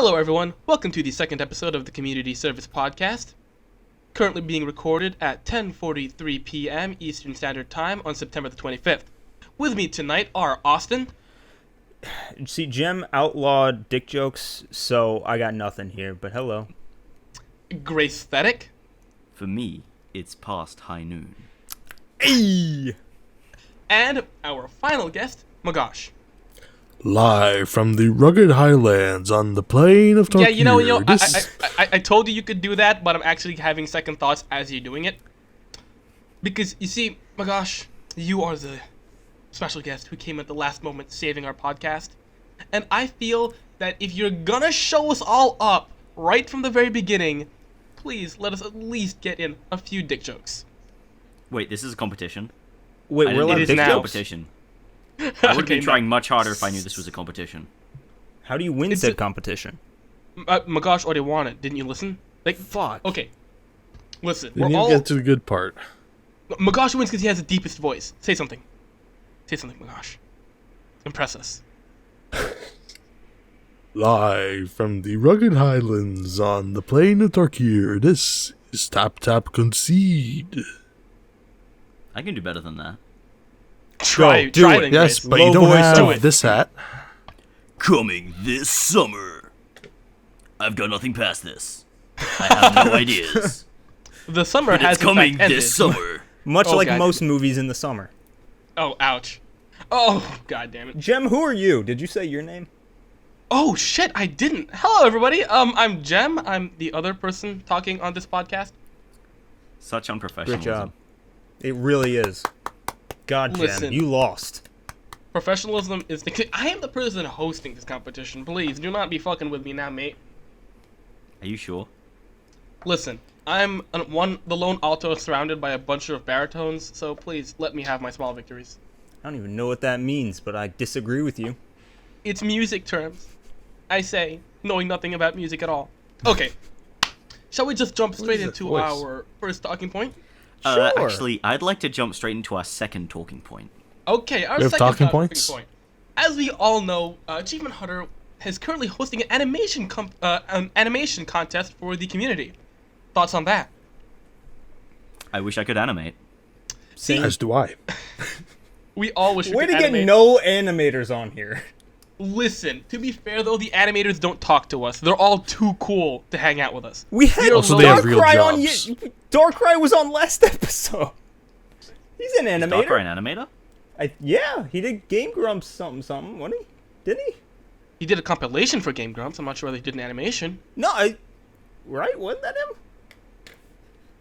Hello everyone, welcome to the second episode of the Community Service Podcast. Currently being recorded at 10:43 p.m. Eastern Standard Time on September the 25th. With me tonight are Austin. See, Jim outlawed dick jokes, so I got nothing here, but hello. Greycethetic. For me, it's past high noon. Hey! And our final guest, Maggosh. Live from the rugged highlands on the plain of Tarkir. Yeah, I told you could do that, but I'm actually having second thoughts as you're doing it. Because, you see, Maggosh, you are the special guest who came at the last moment saving our podcast. And I feel that if you're gonna show us all up right from the very beginning, please let us at least get in a few dick jokes. Wait, this is a competition? Wait, we're allowed it is dick now. jokes? Competition. I would Okay, be trying much harder if I knew this was a competition. How do you win It's said a- competition? Maggosh already won it. Didn't you listen? Fuck. Okay. Listen, Didn't even get to the good part. Maggosh wins because he has the deepest voice. Say something. Say something, Maggosh. Impress us. Live from the rugged highlands on the plain of Tarkir, this is Tap Tap Concede. I can do better than that. Try do it. then, Yes, Grace. but Low you don't voice, do have it. this hat. Coming this summer. I've got nothing past this. I have no ideas. The summer But has it's coming in fact ended. this summer. Much Oh, like God. most movies in the summer. Oh, ouch. Oh, god damn it. Jem, who are you? Did you say your name? Oh shit, I didn't. Hello everybody. I'm Jem. I'm the other person talking on this podcast. Such unprofessionalism. Great job. It really is. God, Jem, Listen. you lost. Professionalism is the I am the person hosting this competition. Please do not be fucking with me now, mate. Are you sure? Listen, I'm the lone alto surrounded by a bunch of baritones, so please let me have my small victories. I don't even know what that means, but I disagree with you. It's music terms. I say, knowing nothing about music at all. Okay. Shall we just jump straight is that into voice? our first talking point? Sure. Actually, I'd like to jump straight into our second talking point. Okay, our We have second talking talking points? point. As we all know, Achievement Hunter is currently hosting an animation contest for the community. Thoughts on that? I wish I could animate. See, As do I. we all wish we Way could to get animate. no animators on here. Listen, to be fair though, the animators don't talk to us. They're all too cool to hang out with us. We had Also, they have real Darkrai on jobs. Darkrai was on last episode. He's an Is animator. Darkrai an animator? Yeah, he did Game Grumps something, wasn't he? Didn't he? He did a compilation for Game Grumps. I'm not sure whether he did an animation. No, right? Wasn't that him?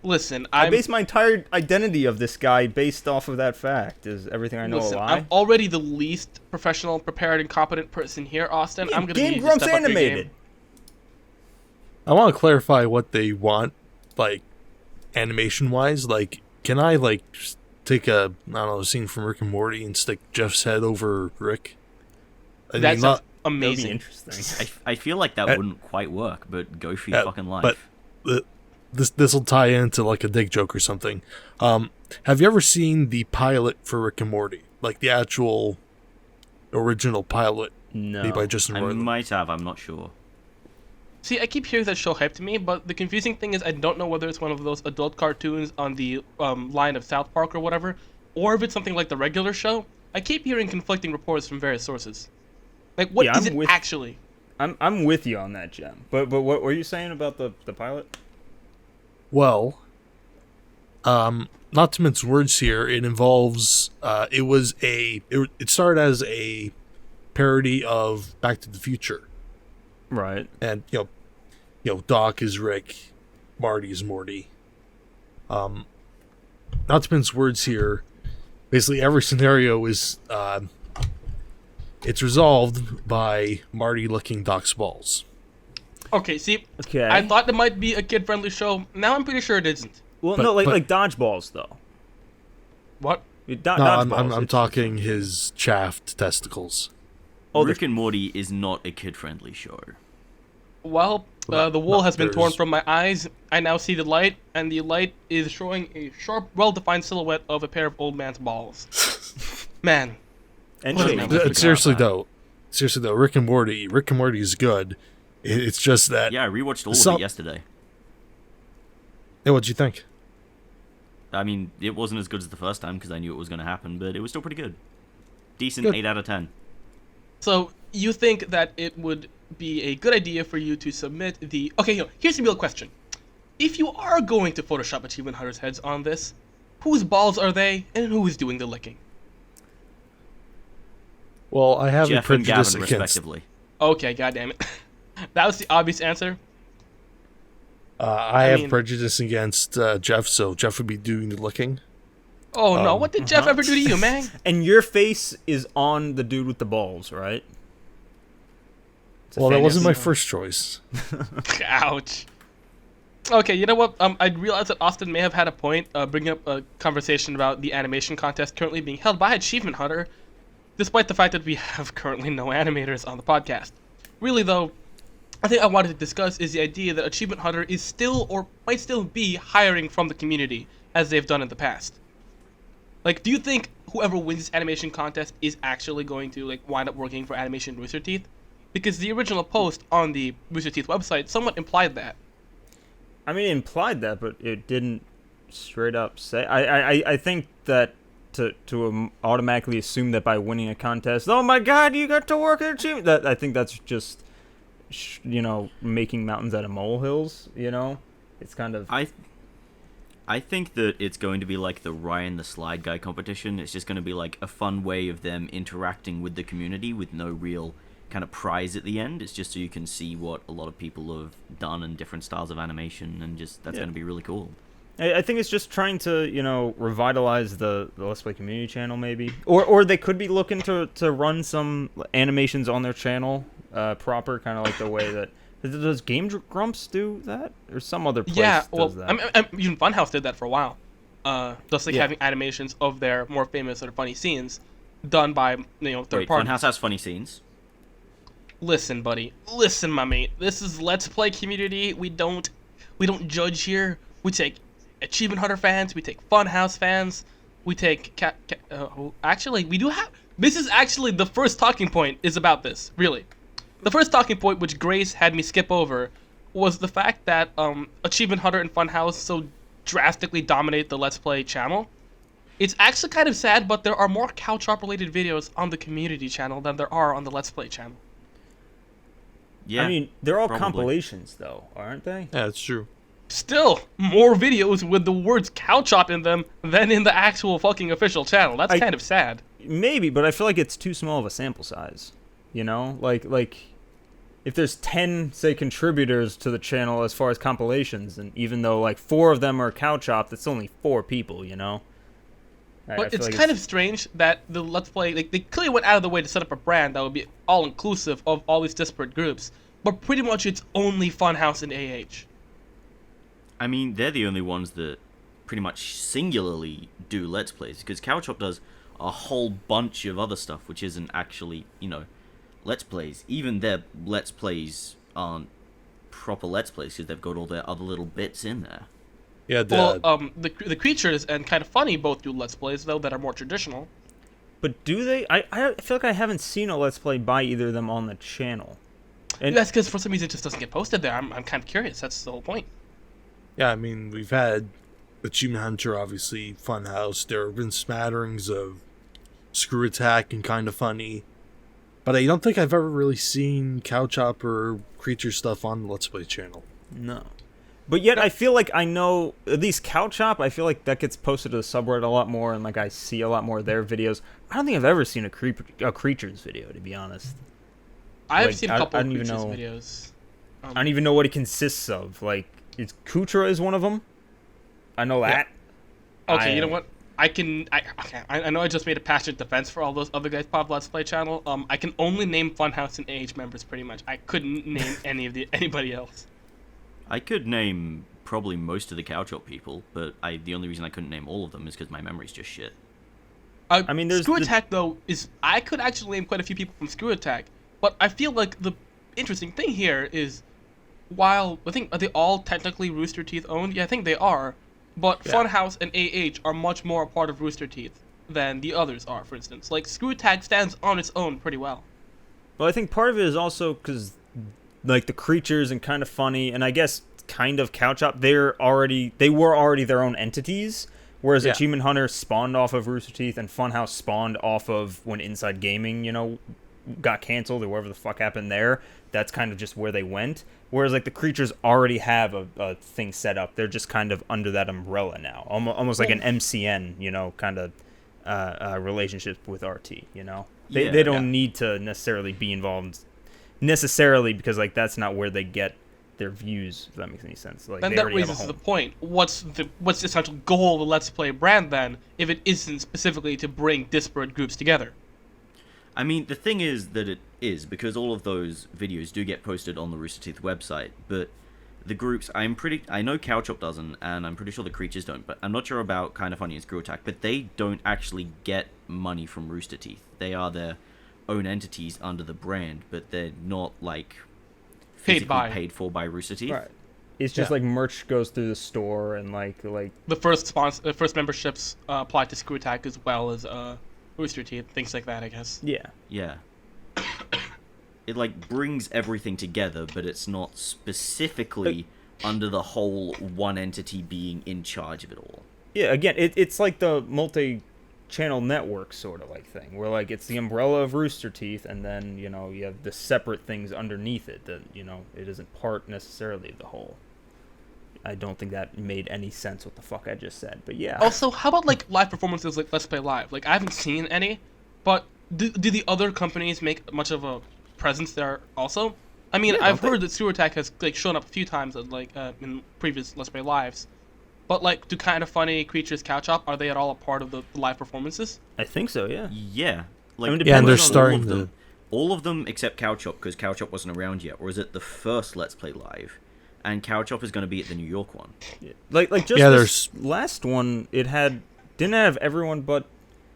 Listen, I I'm base my entire identity of this guy based off of that fact. Is everything I know listen, a lie? I'm already the least professional, prepared, and competent person here, Austin. I'm gonna Game need you to Grumps step up your animated. game. I want to clarify what they want, like, animation-wise. Like, can I, like, just take a, I don't know, scene from Rick and Morty and stick Jeff's head over Rick? That sounds That'd be amazing. interesting. I feel like that wouldn't quite work, but go for your fucking life. But this will tie into, like, a dick joke or something. Have you ever seen the pilot for Rick and Morty? Like, the actual original pilot No. made by Justin I Roiland? might have, I'm not sure. See, I keep hearing that show hyped to me, but the confusing thing is I don't know whether it's one of those adult cartoons on the line of South Park or whatever, or if it's something like the regular show. I keep hearing conflicting reports from various sources. Like, what Yeah, is I'm it with- actually? I'm with you on that, Jem. But what were you saying about the pilot? Well, not to mince words here, it involves, it started as a parody of Back to the Future. Right. And, you know, Doc is Rick, Marty is Morty. Not to mince words here, basically every scenario is, it's resolved by Marty licking Doc's balls. Okay, see, Okay. I thought it might be a kid-friendly show. Now I'm pretty sure it isn't. Well, but- no, but- like dodgeballs though. What? No, Dodgeballs. I'm it's- talking his chaffed testicles. Oh, Rick and Morty is not a kid-friendly show. Well, the wool no, has been torn there's- from my eyes. I now see the light, and the light is showing a sharp, well-defined silhouette of a pair of old man's balls. Man, And What shady. am I- Seriously though, Rick and Morty is good. It's just that. Yeah, I rewatched all of it yesterday. Hey, what'd you think? I mean, it wasn't as good as the first time because I knew it was going to happen, but it was still pretty good. Decent Good. 8 out of 10. So you think that it would be a good idea for you to submit the... Okay, here's the real question. If you are going to Photoshop Achievement Hunters' heads on this, whose balls are they, and who is doing the licking? Well, I have a Jeff and prejudice Gavin, against. respectively. Okay, goddammit. That was the obvious answer. I have prejudice against Jeff, so Jeff would be doing the licking. Oh no, what did Jeff ever do to you, man? And your face is on the dude with the balls, right? Well, that wasn't my first choice. Ouch. Okay, you know what? I realized that Austin may have had a point bringing up a conversation about the animation contest currently being held by Achievement Hunter, despite the fact that we have currently no animators on the podcast. Really, though, I think I wanted to discuss is the idea that Achievement Hunter is still, or might still be, hiring from the community, as they've done in the past. Like, do you think whoever wins this animation contest is actually going to, like, wind up working for Animation Rooster Teeth? Because the original post on the Rooster Teeth website somewhat implied that. I mean, it implied that, but it didn't straight up say. I think that to automatically assume that by winning a contest, oh my God, you got to work at Achievement. That I think that's just, making mountains out of molehills. It's kind of. I think that it's going to be like the Ryan the Slide Guy competition. It's just going to be like a fun way of them interacting with the community with no real kind of prize at the end. It's just so you can see what a lot of people have done and different styles of animation, and just that's going to be really cool. I think it's just trying to, revitalize the Let's Play community channel, maybe. Or they could be looking to run some animations on their channel proper, kind of like the way that... Does Game Grumps do that? Or some other place does that? Even Funhouse did that for a while. Just having animations of their more famous or funny scenes done by, third parties. Funhouse has funny scenes. Listen, buddy. Listen, my mate. This is Let's Play community. We don't judge here. We take Achievement Hunter fans. We take Funhouse fans. We take actually, we do have... This is actually the first talking point is about this, really. The first talking point, which Grace had me skip over, was the fact that Achievement Hunter and Funhouse so drastically dominate the Let's Play channel. It's actually kind of sad, but there are more Cow Chop related videos on the community channel than there are on the Let's Play channel. Yeah, I mean, they're all probably compilations, though, aren't they? Yeah, that's true. Still, more videos with the words Cow Chop in them than in the actual fucking official channel. That's kind of sad. Maybe, but I feel like it's too small of a sample size. Like if there's 10, say, contributors to the channel as far as compilations, and even though like 4 of them are Cow Chop, that's only 4 people, But it's kind of strange that the Let's Play, like, they clearly went out of the way to set up a brand that would be all-inclusive of all these disparate groups, but pretty much it's only Funhouse and AH. I mean, they're the only ones that pretty much singularly do Let's Plays, because Cow Chop does a whole bunch of other stuff, which isn't actually, Let's Plays. Even their Let's Plays aren't proper Let's Plays, because they've got all their other little bits in there. Yeah, the Creatures and Kind of Funny both do Let's Plays, though, that are more traditional. But do they? I feel like I haven't seen a Let's Play by either of them on the channel. And that's because for some reason it just doesn't get posted there. I'm kind of curious. That's the whole point. Yeah, I mean, we've had Achievement Hunter, obviously, Funhouse. There have been smatterings of Screw Attack and Kind of Funny. But I don't think I've ever really seen Cow Chop or Creature stuff on the Let's Play channel. No. But yet I feel like I know, at least Cow Chop, I feel like that gets posted to the subreddit a lot more, and like I see a lot more of their videos. I don't think I've ever seen a Creatures video, to be honest. I've seen a couple of Creatures videos. I don't even know what it consists of. Like, Kutra is one of them. I know that. Okay, you know what? I know I just made a passionate defense for all those other guys' Pop Let's Play channel. I can only name Funhouse and AH members, pretty much. I couldn't name anybody else. I could name probably most of the Cow Chop people, but the only reason I couldn't name all of them is because my memory's just shit. I mean, there's Screw Attack, though, I could actually name quite a few people from Screw Attack, but I feel like the interesting thing here is, while I think, are they all technically Rooster Teeth owned? Yeah, I think they are, but Funhouse and AH are much more a part of Rooster Teeth than the others are, for instance. Like, Screw Attack stands on its own pretty well. Well, I think part of it is also because like the creatures and Kind of Funny, and I guess kind of Couch Up, they were already their own entities. Whereas Yeah. Achievement Hunter spawned off of Rooster Teeth, and Funhouse spawned off of when Inside Gaming, got canceled or whatever the fuck happened there. That's kind of just where they went. Whereas like the creatures already have a thing set up. They're just kind of under that umbrella now, almost like an MCN, kind of relationship with RT. They don't need to necessarily be involved because like that's not where they get their views, if that makes any sense. Like, Then they that already have a raises the home. point. What's the essential goal of the Let's Play brand then, if it isn't specifically to bring disparate groups together? I mean, the thing is that it is, because all of those videos do get posted on the Rooster Teeth website, but the groups, I know Cowchop doesn't, and I'm pretty sure the creatures don't, but I'm not sure about Kind of Funny and Screw Attack, but they don't actually get money from Rooster Teeth. They are their own entities under the brand, but they're not, like, physically paid for by Rooster Teeth. Right. It's just like merch goes through the store and like The first memberships apply to Screw Attack as well as Rooster Teeth, things like that, I guess. yeah. Yeah. It, like, brings everything together, but it's not specifically under the whole one entity being in charge of it all. Yeah, again, it's like the multi-channel network sort of like thing, where like it's the umbrella of Rooster Teeth, and then you have the separate things underneath it that it isn't part necessarily of the whole. I don't think that made any sense what the fuck I just said, but yeah. Also, how about like live performances like Let's Play Live? Like I haven't seen any, but do the other companies make much of a presence there also? I mean, Yeah, I've don't they? heard that Screw Attack has like shown up a few times in previous Let's Play Lives. But like, do Kind of Funny, Creatures, Couch Up, are they at all a part of the live performances? I think so, yeah. Yeah. Like, I mean, Yeah, and they're depends on starting all of to. them. All of them except Cowchop, because Cowchop wasn't around yet. Or is it the first Let's Play Live? And Cowchop is going to be at the New York one. Like just Yeah, this last one, didn't have everyone, but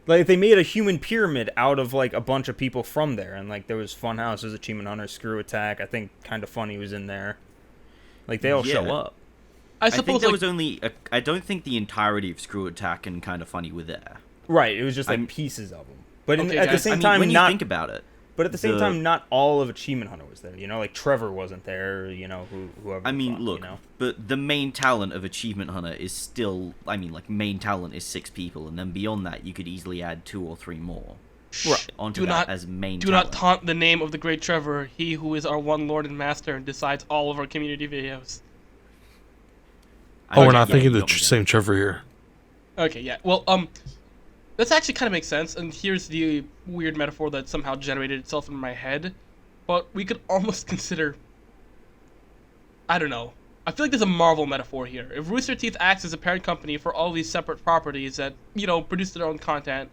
like they made a human pyramid out of like a bunch of people from there, and like there was Funhouse, there's Achievement Hunter, Screw Attack. I think Kind of Funny was in there. Like they all show Yeah. up. I I suppose think there like, was only... I don't think the entirety of Screw Attack and Kind of Funny were there. Right, it was just like I'm- pieces of them. But Okay, at the guys, same I mean, time, when you not. think about it, But at the same the- time, not all of Achievement Hunter was there. Like Trevor wasn't there. Whoever. I the mean, fuck, look, but the main talent of Achievement Hunter is still... I mean, like, main talent is 6 people, and then beyond that, you could easily add 2 or 3 more Right. onto do that not as main do talent. not taunt the name of the great Trevor, he who is our one Lord and Master and decides all of our community videos. I Oh, mean, we're not yeah, thinking you the got me there. same Trevor here. Okay, yeah. Well, this actually kind of makes sense, and here's the weird metaphor that somehow generated itself in my head. But we could almost consider... I don't know. I feel like there's a Marvel metaphor here. If Rooster Teeth acts as a parent company for all these separate properties that, produce their own content,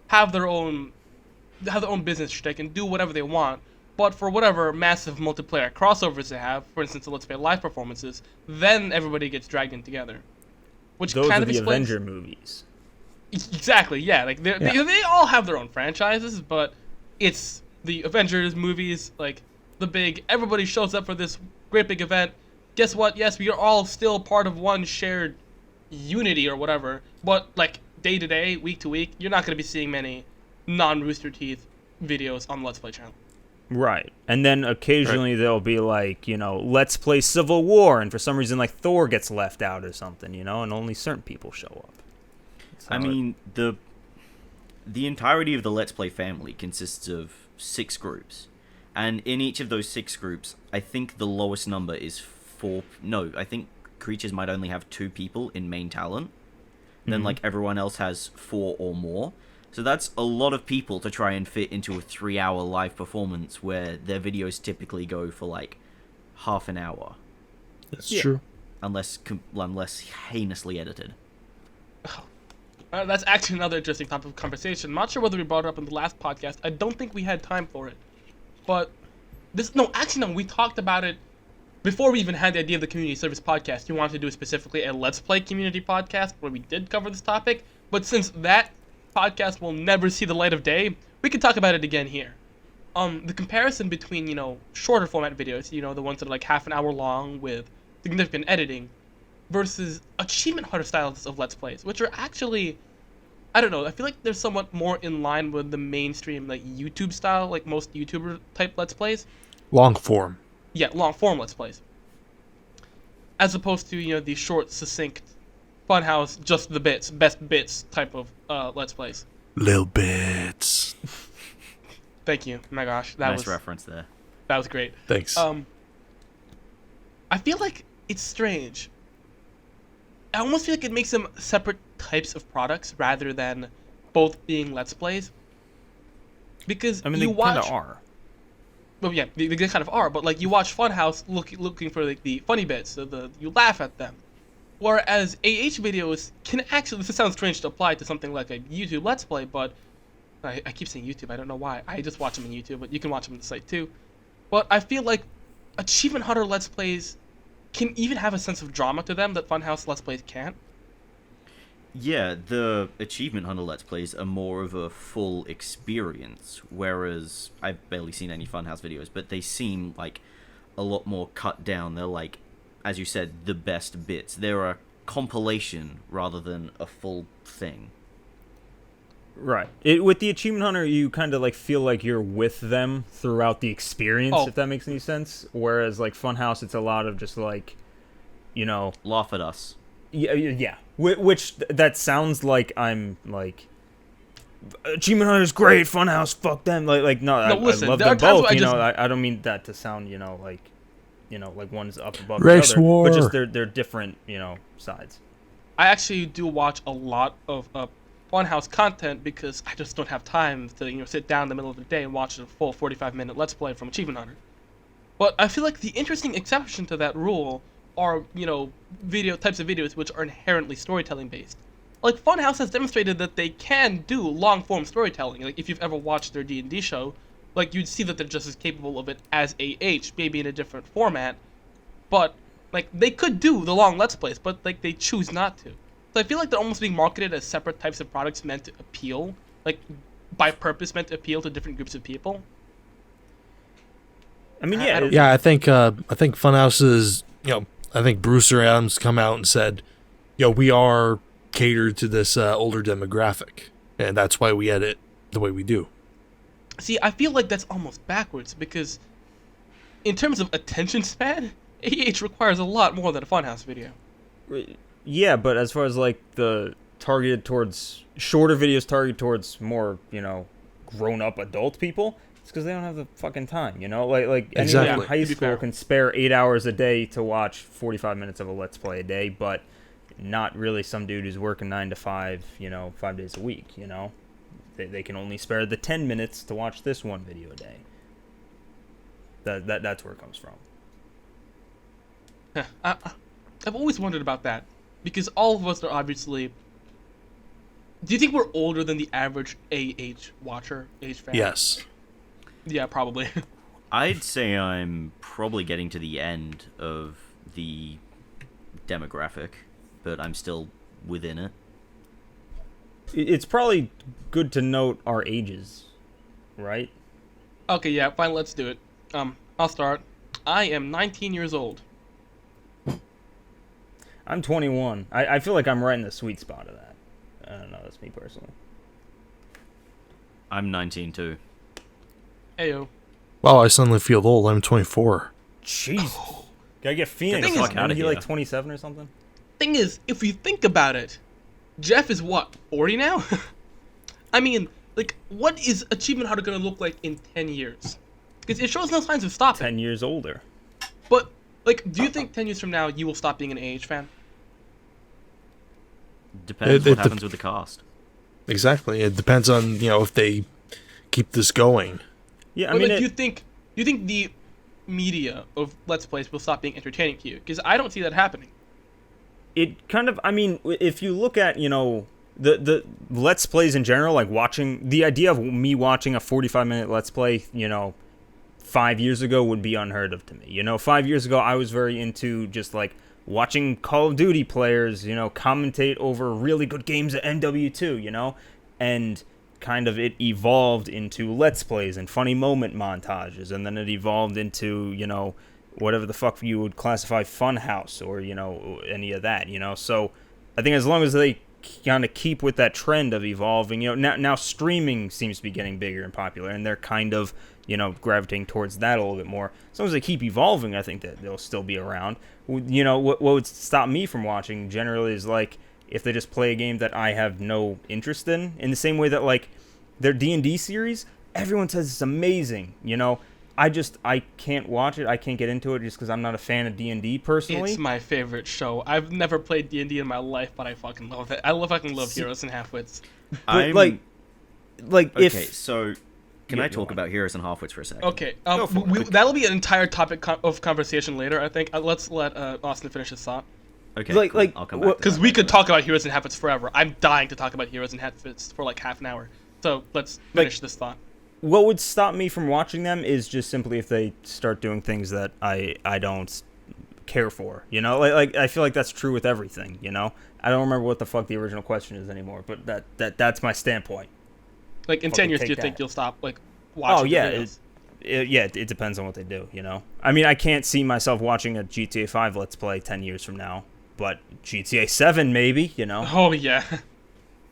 have their own business shtick, and do whatever they want, but for whatever massive multiplayer crossovers they have, for instance, the Let's Play Live performances, then everybody gets dragged in together. Which Those kind are of the explains... Avenger movies. Exactly, yeah. Like they all have their own franchises, but it's the Avengers movies, like the big. Everybody shows up for this great big event. Guess what? Yes, we are all still part of one shared unity or whatever. But like day to day, week to week, you're not going to be seeing many non-Rooster Teeth videos on the Let's Play channel. Right. And then occasionally there'll be like, Let's Play Civil War, and for some reason like Thor gets left out or something, and only certain people show up. I mean, the entirety of the Let's Play family consists of 6 groups. And in each of those 6 groups, I think the lowest number is 4... No, I think Creatures might only have 2 people in main talent. Then, like, everyone else has 4 or more. So that's a lot of people to try and fit into a 3-hour live performance where their videos typically go for, like, half an hour. That's Yeah. true. Unless heinously edited. That's actually another interesting topic of conversation. I'm not sure whether we brought it up in the last podcast. I don't think we had time for it. But we talked about it before we even had the idea of the community service podcast. You wanted to do specifically a Let's Play community podcast where we did cover this topic. But since that podcast will never see the light of day, we can talk about it again here. The comparison between, shorter format videos, the ones that are like half an hour long with significant editing, versus Achievement Hunter styles of Let's Plays, which are actually, I don't know, I feel like they're somewhat more in line with the mainstream, like, YouTube style, like most YouTuber type Let's Plays. Long form. yeah, long form Let's Plays, as opposed to the short, succinct, funhouse, just the bits, best bits type of Let's Plays. Little bits. Thank you, my gosh, Nice reference there. that was great. Thanks. I feel like it's strange. I almost feel like it makes them separate types of products rather than both being Let's Plays. Because I mean, you they watch, kind of are. well, yeah, they kind of are. But like you watch Funhouse looking for like the funny bits, you laugh at them. Whereas AH videos can actually, this sounds strange to apply to something like a YouTube Let's Play, but I keep saying YouTube. I don't know why. I just watch them on YouTube, but you can watch them on the site too. But I feel like Achievement Hunter Let's Plays can even have a sense of drama to them that Funhouse Let's Plays can't. Yeah, the Achievement Hunter Let's Plays are more of a full experience, whereas I've barely seen any Funhouse videos, but they seem like a lot more cut down. They're like, as you said, the best bits. They're a compilation rather than a full thing. Right. With the Achievement Hunter, you kind of like feel like you're with them throughout the experience, if that makes any sense. Whereas like Funhouse, it's a lot of just like, Laugh at us. yeah. Which that sounds like I'm like, Achievement Hunter's great, Funhouse, fuck them. No, listen, I love there are them times both. where I don't mean that to sound like one's up above Race the other, war. but just they're different sides. I actually do watch a lot of Funhouse content because I just don't have time to sit down in the middle of the day and watch a full 45-minute Let's Play from Achievement Hunter. But I feel like the interesting exception to that rule are types of videos which are inherently storytelling based. Like Funhouse has demonstrated that they can do long form storytelling. Like if you've ever watched their D&D show, like you'd see that they're just as capable of it as AH, maybe in a different format. But like they could do the long Let's Plays, but like they choose not to. So I feel like they're almost being marketed as separate types of products meant to appeal, like by purpose meant to appeal to different groups of people. I mean, Yeah, I think Funhouse is, I think Brewster Adams come out and said, we are catered to this older demographic, and that's why we edit the way we do. See, I feel like that's almost backwards because in terms of attention span, AH requires a lot more than a Funhouse video. Yeah, but as far as like the targeted towards shorter videos, targeted towards more, grown-up adult people, it's because they don't have the fucking time, Like Exactly. anyone in high To be school fair. can spare 8 hours a day to watch 45 minutes of a Let's Play a day, but not really some dude who's working 9 to 5, 5 days a week, They can only spare the 10 minutes to watch this one video a day. That's where it comes from. I've always wondered about that because all of us are obviously. Do you think we're older than the average AH watcher, AH fan? Yes. Yeah, probably. I'd say I'm probably getting to the end of the demographic, but I'm still within it. It's probably good to note our ages, right? Okay, yeah, fine, let's do it. I'll start. I am 19 years old. I'm 21. I feel like I'm right in the sweet spot of that. I don't know, that's me personally. I'm 19 too. Ayo. Wow, I suddenly feel old. I'm 24. Jesus. Gotta get Phoenix. Get the fuck Isn't outta he here. like 27 or something? Thing is, if you think about it, Jeff is what, 40 now? I mean, like, what is Achievement Hunter gonna look like in 10 years? Because it shows no signs of stopping. 10 years older. But, like, do you think 10 years from now you will stop being an AH fan? Depends It what happens with the cast. Exactly. It depends on, if they keep this going. Yeah, I But, mean, like, do you think the media of Let's Plays will stop being entertaining to you? Because I don't see that happening. it kind of, I mean, if you look at, the Let's Plays in general, like watching, the idea of me watching a 45-minute Let's Play, 5 years ago would be unheard of to me. 5 years ago, I was very into just, like, watching Call of Duty players, commentate over really good games at MW2, and kind of it evolved into Let's Plays and funny moment montages, and then it evolved into, whatever the fuck you would classify Funhouse or, any of that, So I think as long as they kind of keep with that trend of evolving. Now streaming seems to be getting bigger and popular, and they're kind of gravitating towards that a little bit more. As long as they keep evolving, I think that they'll still be around. What would stop me from watching generally is like if they just play a game that I have no interest in the same way that like their D&D series, everyone says it's amazing. I can't watch it. I can't get into it just because I'm not a fan of D&D personally. It's my favorite show. I've never played D&D in my life, but I fucking love it. I fucking love Heroes and Halfwits. But Okay, if so can I talk about Heroes and Halfwits for a second? Okay, that'll be an entire topic of conversation later, I think. Let's let Austin finish his thought. Okay, cool. I'll come back. Because we could talk about Heroes and Halfwits forever. I'm dying to talk about Heroes and Halfwits for like half an hour. So let's finish this thought. What would stop me from watching them is just simply if they start doing things that I don't care for. Like I feel like that's true with everything. I don't remember what the fuck the original question is anymore, but that's my standpoint. Like in 10 years, do you think you'll stop like watching? Oh yeah, videos? it depends on what they do. I mean, I can't see myself watching a GTA 5 Let's Play 10 years from now, but GTA 7 maybe. Oh yeah.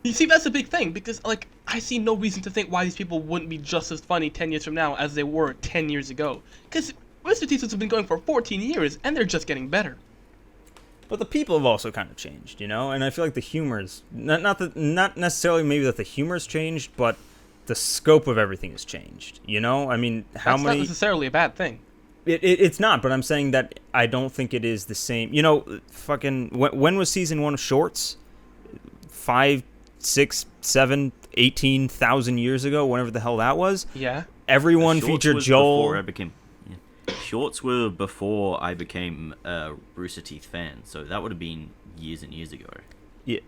You see, that's a big thing, because, like, I see no reason to think why these people wouldn't be just as funny 10 years from now as they were 10 years ago. Because Mr. Teasers have been going for 14 years, and they're just getting better. But the people have also kind of changed, and I feel like the humor's... Not necessarily maybe that the humor's changed, but the scope of everything has changed, I mean, how That's many... not necessarily a bad thing. It's not, but I'm saying that I don't think it is the same... fucking... When was Season 1 of Shorts? 5... 6, 7, 18,000 years ago, whenever the hell that was. Yeah. Everyone featured Joel. Shorts were before I became a Rooster Teeth fan, so that would have been years and years ago. Yeah.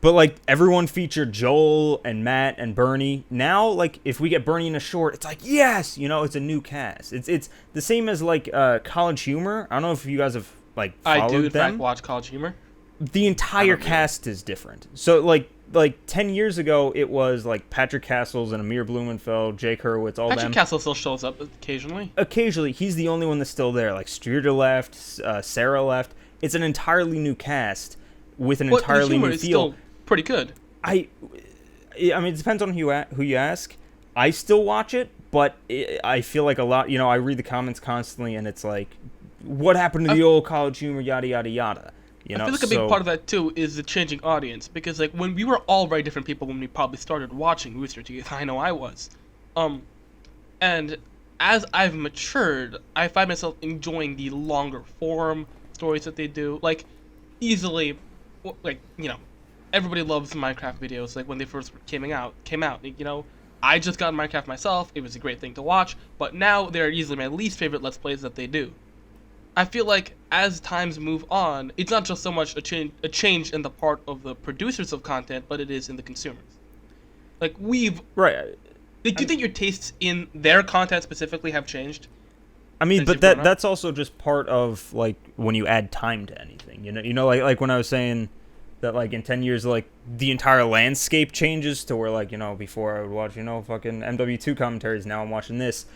But like everyone featured Joel and Matt and Bernie. Now, like if we get Bernie in a short, it's like yes, it's a new cast. It's the same as like College Humor. I don't know if you guys have like followed I do in them. fact watch College Humor. The entire cast is different. So like 10 years ago, it was like Patrick Castles and Amir Blumenfeld, Jake Hurwitz, all Patrick them. Castle still shows up occasionally. Occasionally, he's the only one that's still there. Like Streeter left, Sarah left. It's an entirely new cast with an entirely the humor new is feel. Still pretty good. I mean, it depends on who you ask. I still watch it, but I feel like a lot. I read the comments constantly, and it's like, what happened to the old College Humor? Yada yada yada. I feel like a big part of that too is the changing audience, because like when we were all very different people when we probably started watching Rooster Teeth. I know I was, and as I've matured, I find myself enjoying the longer form stories that they do. Like easily, like everybody loves Minecraft videos. Like when they first came out. I just got Minecraft myself. It was a great thing to watch, but now they're easily my least favorite Let's Plays that they do. I feel like as times move on, it's not just so much a change in the part of the producers of content, but it is in the consumers. Like right. Do you think your tastes in their content specifically have changed? I mean, but that's also just part of like when you add time to anything. Like when I was saying that like in 10 years, like the entire landscape changes to where like before I would watch fucking MW2 commentaries. Now I'm watching this.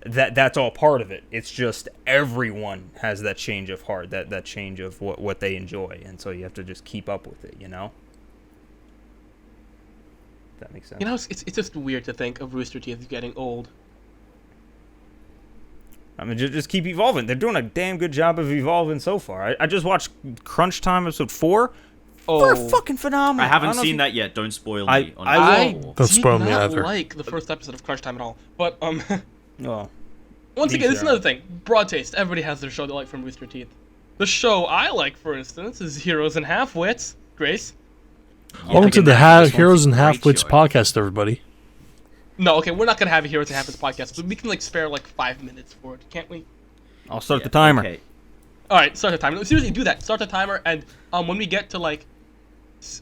That's all part of it. It's just everyone has that change of heart, that change of what they enjoy, and so you have to just keep up with it. That makes sense. It's just weird to think of Rooster Teeth getting old. I mean, just keep evolving. They're doing a damn good job of evolving so far. I just watched Crunch Time episode 4. They're fucking phenomenal. I haven't seen that yet. Don't spoil me. I Don't spoil me not either. like the first episode of Crunch Time at all, but Oh. Once again, this is another thing. Broad taste. Everybody has their show they like from Rooster Teeth. The show I like, for instance, is Heroes and Halfwits. Grace? Welcome to the Heroes and Halfwits podcast, everybody. No, okay, we're not going to have a Heroes and Halfwits podcast, but we can spare 5 minutes for it, can't we? I'll start the timer. Okay. Alright, start the timer. No, seriously, do that. Start the timer, and when we get to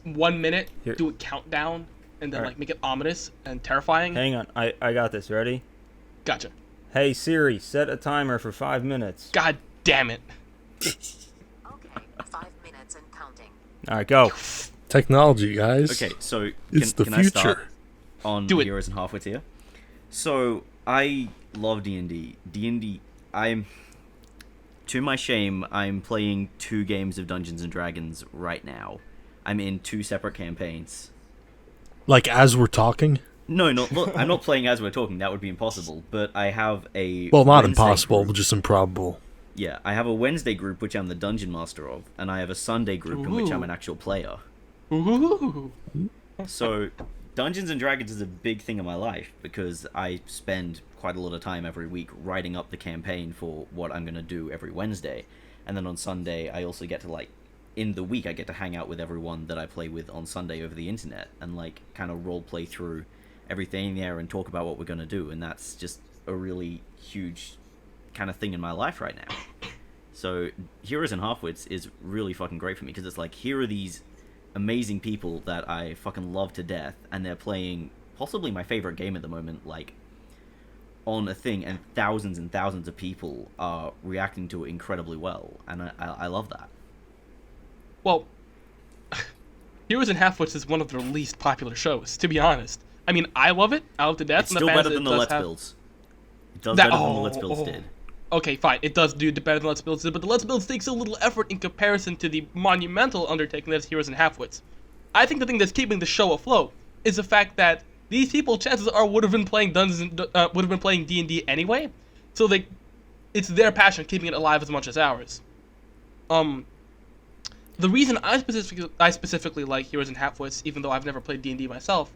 1 minute, do a countdown, and then make it ominous and terrifying. Hang on, I got this. Ready? Gotcha. Hey Siri, set a timer for 5 minutes. God damn it. Okay, 5 minutes and counting. All right, go. Technology, guys. Okay, so It's the can I start future. on Do it. Heroes and Halfwits here? So I love D&D. D&D. To my shame, I'm playing 2 games of Dungeons and Dragons right now. I'm in 2 separate campaigns. Like as we're talking. No, look, I'm not playing as we're talking. That would be impossible. But I have a Well, not Wednesday impossible, group. just improbable. Yeah, I have a Wednesday group which I'm the dungeon master of, and I have a Sunday group in which I'm an actual player. Ooh. So, Dungeons and Dragons is a big thing in my life because I spend quite a lot of time every week writing up the campaign for what I'm going to do every Wednesday. And then on Sunday, I also get to, in the week, I get to hang out with everyone that I play with on Sunday over the internet and, kind of role play through everything there and talk about what we're going to do. And that's just a really huge kind of thing in my life right now. So, Heroes and Halfwits is really fucking great for me because it's here are these amazing people that I fucking love to death, and they're playing possibly my favorite game at the moment, on a thing, and thousands of people are reacting to it incredibly well, and I love that. Well, Heroes and Halfwits is one of their least popular shows, to be honest. I mean, I love it. I love it to death. It's and still the fans better than the does Let's have... Builds. It does better than the Let's Builds did. Okay, fine. It does do better than Let's Builds did, but the Let's Builds takes a little effort in comparison to the monumental undertaking that is Heroes and Halfwits. I think the thing that's keeping the show afloat is the fact that these people, chances are, would have been playing D&D anyway, so it's their passion keeping it alive as much as ours. The reason I specifically like Heroes and Halfwits, even though I've never played D&D myself,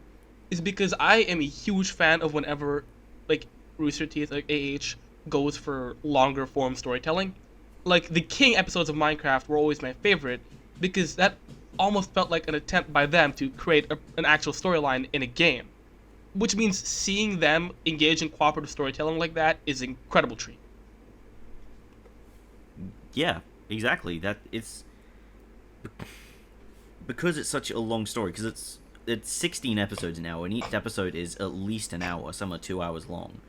is because I am a huge fan of whenever Rooster Teeth, AH, goes for longer form storytelling. The King episodes of Minecraft were always my favorite because that almost felt like an attempt by them to create an actual storyline in a game, which means seeing them engage in cooperative storytelling like that is an incredible treat. Yeah, exactly. It's because it's such a long story, because it's 16 episodes now, and each episode is at least an hour, some are 2 hours long.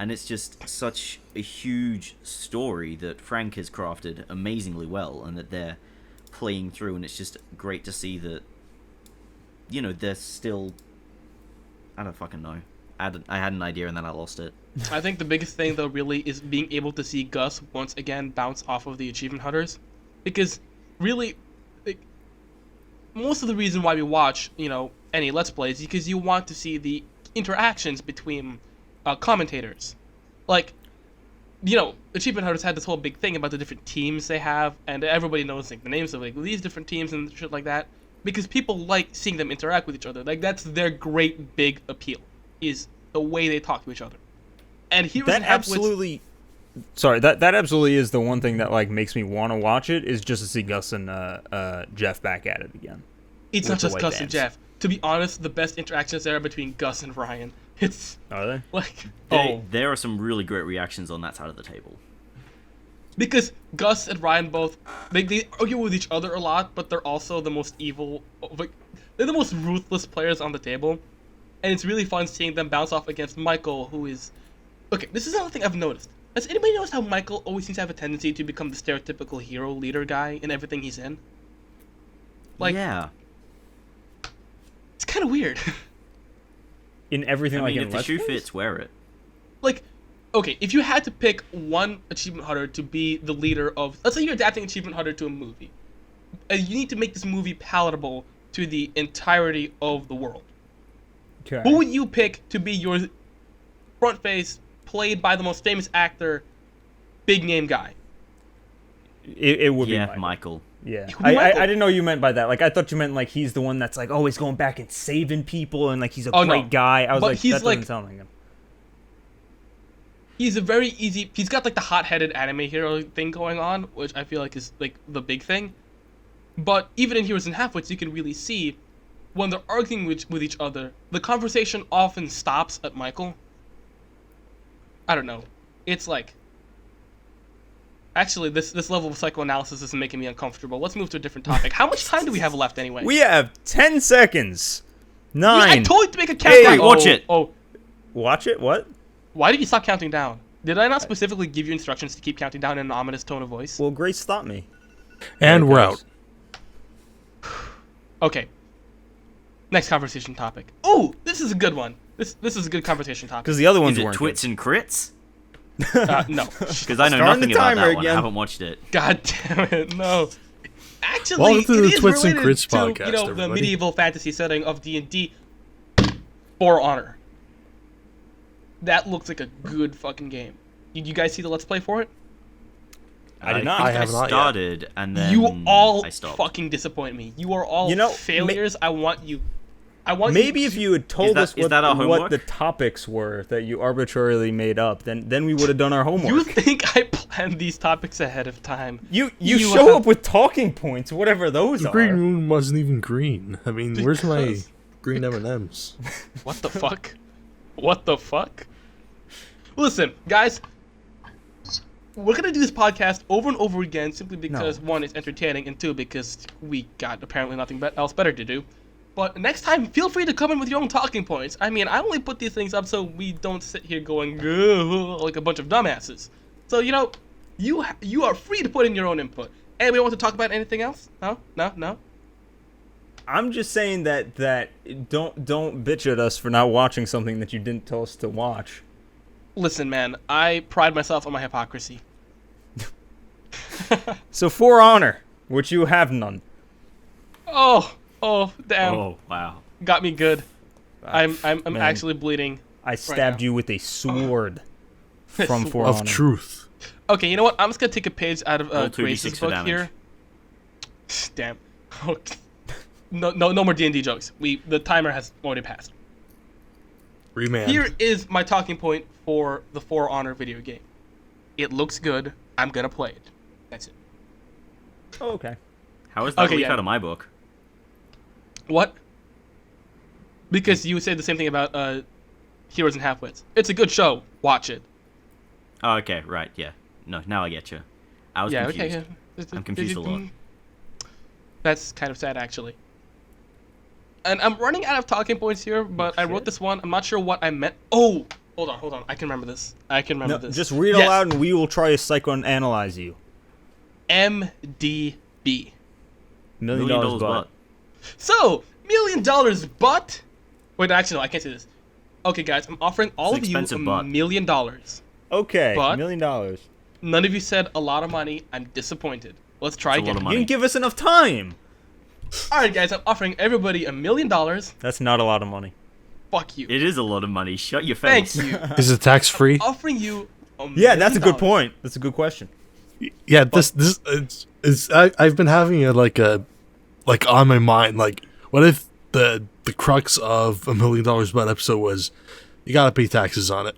And it's just such a huge story that Frank has crafted amazingly well, and that they're playing through, and it's just great to see that, they're still... I don't fucking know. I had an idea and then I lost it. I think the biggest thing, though, really, is being able to see Gus once again bounce off of the achievement hunters. Because, really, most of the reason why we watch, any Let's Plays is because you want to see the interactions between commentators. Achievement Hunters had this whole big thing about the different teams they have, and everybody knows the names of these different teams and shit like that, because people like seeing them interact with each other. That's their great big appeal, is the way they talk to each other. And Heroes and Halfwits... that absolutely is the one thing that makes me want to watch it, is just to see Gus and Jeff back at it again. It's not just Gus and Jeff. To be honest, the best interactions there are between Gus and Ryan. Are they? There are some really great reactions on that side of the table. Because Gus and Ryan both, they argue with each other a lot, but they're also the most evil, they're the most ruthless players on the table. And it's really fun seeing them bounce off against Michael, who is... Okay, this is another thing I've noticed. Has anybody noticed how Michael always seems to have a tendency to become the stereotypical hero leader guy in everything he's in? Yeah. It's kind of weird. In everything, if the shoe fits, wear it. Okay, if you had to pick one Achievement Hunter to be the leader of... Let's say you're adapting Achievement Hunter to a movie. And you need to make this movie palatable to the entirety of the world. Okay. Who would you pick to be your front face, played by the most famous actor, big name guy? It would be Michael. Yeah, Michael. I didn't know you meant by that. I thought you meant he's the one that's always going back and saving people, and he's a great guy. I was he's that doesn't sound like him. He's a very easy... He's got the hot-headed anime hero thing going on, which I feel is the big thing. But even in Heroes and Halfwits, you can really see when they're arguing with each other, the conversation often stops at Michael. I don't know. It's Actually, this level of psychoanalysis is making me uncomfortable. Let's move to a different topic. How much time do we have left anyway? We have 10 seconds. 9. I told you to make a countdown. Hey, watch it. Oh, Watch it? What? why did you stop counting down? Did I not specifically give you instructions to keep counting down in an ominous tone of voice? Well, Grace stopped me. And we're out. Okay. Next conversation topic. Ooh, this is a good one. This is a good conversation topic. Because the other ones Is it weren't Twits and Crits? No. Because I know Starting nothing the about timer that one. I again. haven't watched it. God damn it, no. Actually, Welcome to it the is Twits and related Grits to, podcast, the everybody. medieval fantasy setting of D&D. For Honor. That looks like a good fucking game. Did you guys see the Let's Play for it? I did not. think I have not yet. started, and then You all I stopped. fucking disappoint me. You are all You know, failures. I want you. Maybe if you had told us is that our what homework? the topics were that you arbitrarily made up, then we would have done our You homework. think I planned these topics ahead of time? You you show have- up with talking points, whatever those The are. green room wasn't even green. I mean, where's my Because- green M&Ms? What the fuck? What the fuck? Listen, guys. We're gonna do this podcast over and over again simply because one, it's entertaining, and two, because we got apparently nothing else better to do. But next time, feel free to come in with your own talking points. I mean, I only put these things up so we don't sit here going "Ugh," like a bunch of dumbasses. So you are free to put in your own input. Anybody want to talk about anything else? No. I'm just saying that don't bitch at us for not watching something that you didn't tell us to watch. Listen, man, I pride myself on my hypocrisy. So For Honor, which you have none. Oh, damn. Oh wow. Got me good. I'm Man. actually bleeding. I stabbed now. you with a sword from For Of Honor. truth. Okay, you know what? I'm just gonna take a page out of Roll 2d6 Grace's for book damage. here. Damn. No more D&D jokes. The timer has already passed. Remand. Here is my talking point for the For Honor video game. It looks good. I'm gonna play it. That's it. Oh, okay. How is that Okay, leak yeah. out of my book? What? Because you said the same thing about Heroes and Halfwits. It's a good show. Watch it. Oh, okay, right, yeah. No, now I get you. I was confused. Okay. Yeah. I'm confused a lot. That's kind of sad, actually. And I'm running out of talking points here, but I wrote this one. I'm not sure what I meant. Oh, hold on. I can remember this. No, just read it Yes. aloud and we will try to psychoanalyze you. MDB. $1 $1 million million butt. So, $1 million, but... Wait, actually, no, I can't say this. Okay, guys, I'm offering all It's of you expensive, $1 but. million. Okay, But- $1 million. None of you said a lot of money. I'm disappointed. Let's try It's a lot again. of You money. didn't give us enough time. Alright, guys, I'm offering everybody $1 million. That's not a lot of money. Fuck you. It is a lot of money. Shut your Thank face. you. Is it tax free? Offering you $1 Yeah, that's a good million. point. That's a good question. Yeah, I've been having it like on my mind. Like, what if the crux of $1 million butt episode was you gotta pay taxes on it?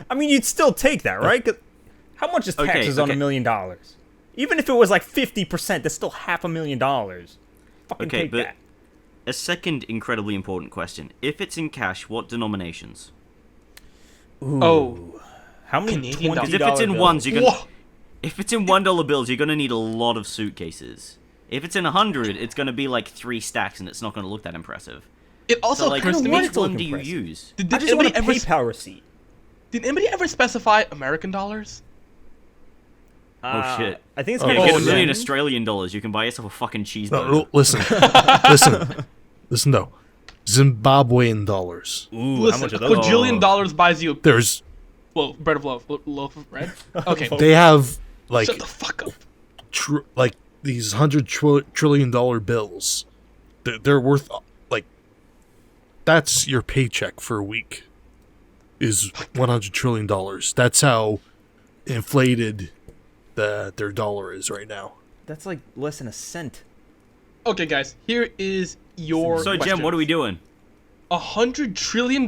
I mean, you'd still take that, right? 'Cause how much is Okay, taxes on okay. $1 million? Even if it was like 50%, that's still $500,000. Fucking Okay, take but that. a second incredibly important question. If it's in cash, what denominations? Ooh. Oh. How many Canadian $20 dollars. Because if it's in bills? ones, you're gonna. Whoa. If it's in $1 bills, you're gonna need a lot of suitcases. If it's in 100, it's gonna be like 3 stacks, and it's not gonna look that impressive. It also So like, occurs to me. want it which to look one do you impressive. use? Did I just want anybody a ever PayPal receipt. Did anybody ever specify American dollars? Oh shit! I think it's Oh, If gonna you go get $1 million in. Australian dollars, you can buy yourself a fucking cheeseburger. No, listen, listen though. Zimbabwean dollars. Ooh, Listen, how much a are those? quadrillion dollars buys you There's bread of loaf of bread. Okay, they have like shut the fuck up. like these $100 trillion bills. They're worth like that's your paycheck for a week. Is $100 trillion. That's how inflated their dollar is right now. That's like less than a cent. Okay, guys, here is your So, question. Jem, what are we doing? $100 trillion.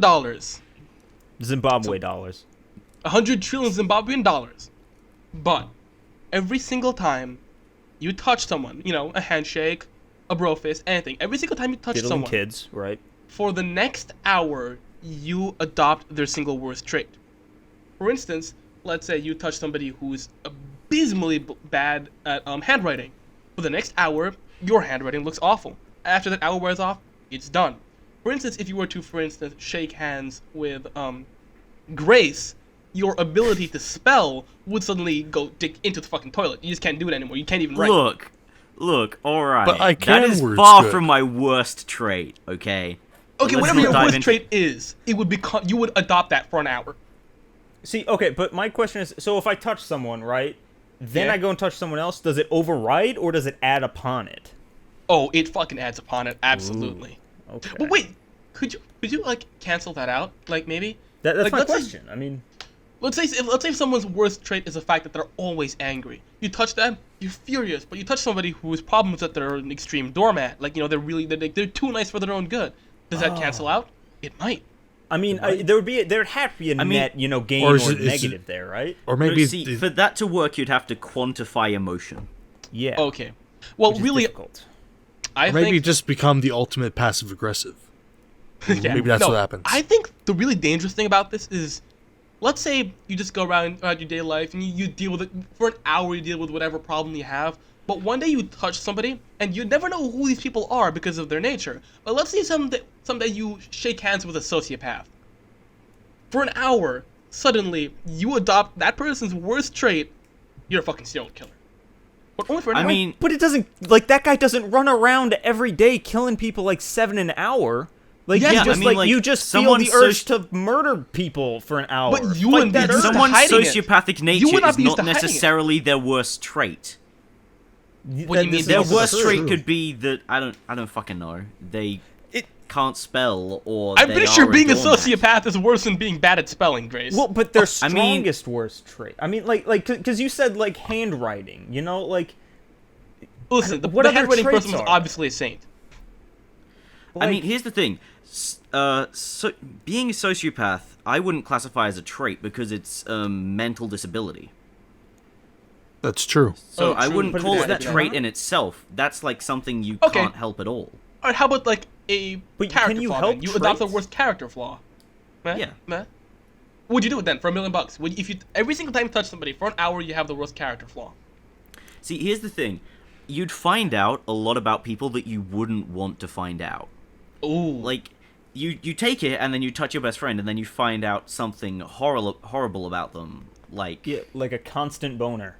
Zimbabwe dollars. 100 trillion Zimbabwean dollars. But every single time you touch someone, a handshake, a bro fist, anything, every single time you touch Diddling someone, kids, right? for the next hour, you adopt their single worst trait. For instance, let's say you touch somebody who's abysmally bad at handwriting. For the next hour, your handwriting looks awful. After that hour wears off, it's done. For instance, if you were to, shake hands with Grace, your ability to spell would suddenly go dig into the fucking toilet. You just can't do it anymore. You can't even write. Look, alright. But I That can is words far good. from my worst trait, okay? Okay, Let's whatever not your dive worst into- trait is, it would become. You would adopt that for an hour. See, okay, but my question is, so if I touch someone, right, then Yeah. I go and touch someone else, does it override or does it add upon it? Oh, it fucking adds upon it, absolutely. Okay. But wait, could you like cancel that out? Like maybe? That's like, my let's say- question. I mean, Let's say if someone's worst trait is the fact that they're always angry. You touch them, you're furious. But you touch somebody whose problem is that they're an extreme doormat. Like, you know, they're too nice for their own good. Does that cancel out? It might. I mean, there'd have to be a net, gain Or or, is it- negative there, right? Or No, maybe see, for that to work, you'd have to quantify emotion. Yeah. Okay. Well, which is really, difficult. I or maybe think just become the ultimate passive aggressive. yeah. Maybe that's No, what happens. I think the really dangerous thing about this is, let's say you just go around your daily life and you deal with it for an hour. You deal with whatever problem you have. But one day you touch somebody and you never know who these people are because of their nature. But let's say someday you shake hands with a sociopath. For an hour, suddenly you adopt that person's worst trait. You're a fucking serial killer. But only for an I hour. mean, But it doesn't, like, that guy doesn't run around every day killing people like 7 an hour. Like, Yeah, you I just, mean, like, you just feel someone the urge to murder people for an hour. But you Fight and that me- urge. Some- someone's hiding it. sociopathic You nature would not is be used not to hiding it. necessarily their worst trait. What do you mean This is Their also worst true. trait could be that I don't fucking know. They can't spell, or I'm they pretty sure are being a doormat. sociopath is worse than being bad at spelling, Grace. Well, but their I mean- strongest worst trait. I mean, because you said, like, handwriting, like... Listen, what the other handwriting traits person was are obviously a saint. I mean, like- here's the thing. So being a sociopath, I wouldn't classify as a trait because it's mental disability. That's true. So Oh, I true. wouldn't But call is it a that trait not? in itself. That's like something you Okay. can't help at all. Alright, how about like a But character can you flaw help then? You adopt the traits? worst character flaw. Yeah. Would you do it then for $1 million? If you every single time you touch somebody for an hour you have the worst character flaw? See, here's the thing. You'd find out a lot about people that you wouldn't want to find out. Ooh. Like, you take it and then you touch your best friend and then you find out something horrible about them. Like, Yeah, like a constant boner.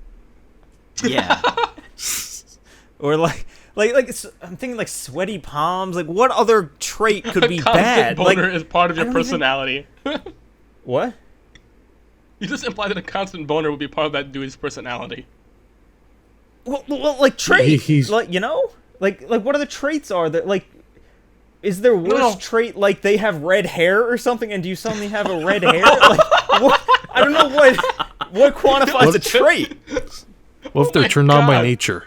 yeah. Or I'm thinking like sweaty palms. Like, what other trait could be Constant bad? Like, boner is part of I your don't even- personality. what? You just implied that a constant boner would be part of that dude's personality. Well, like traits. he's- Like, like what other traits are there? Like, is their worst No. trait like they have red hair or something? And do you suddenly have a red hair? Like, what? I don't know what quantifies a trait. What if they're my turned on by God. nature?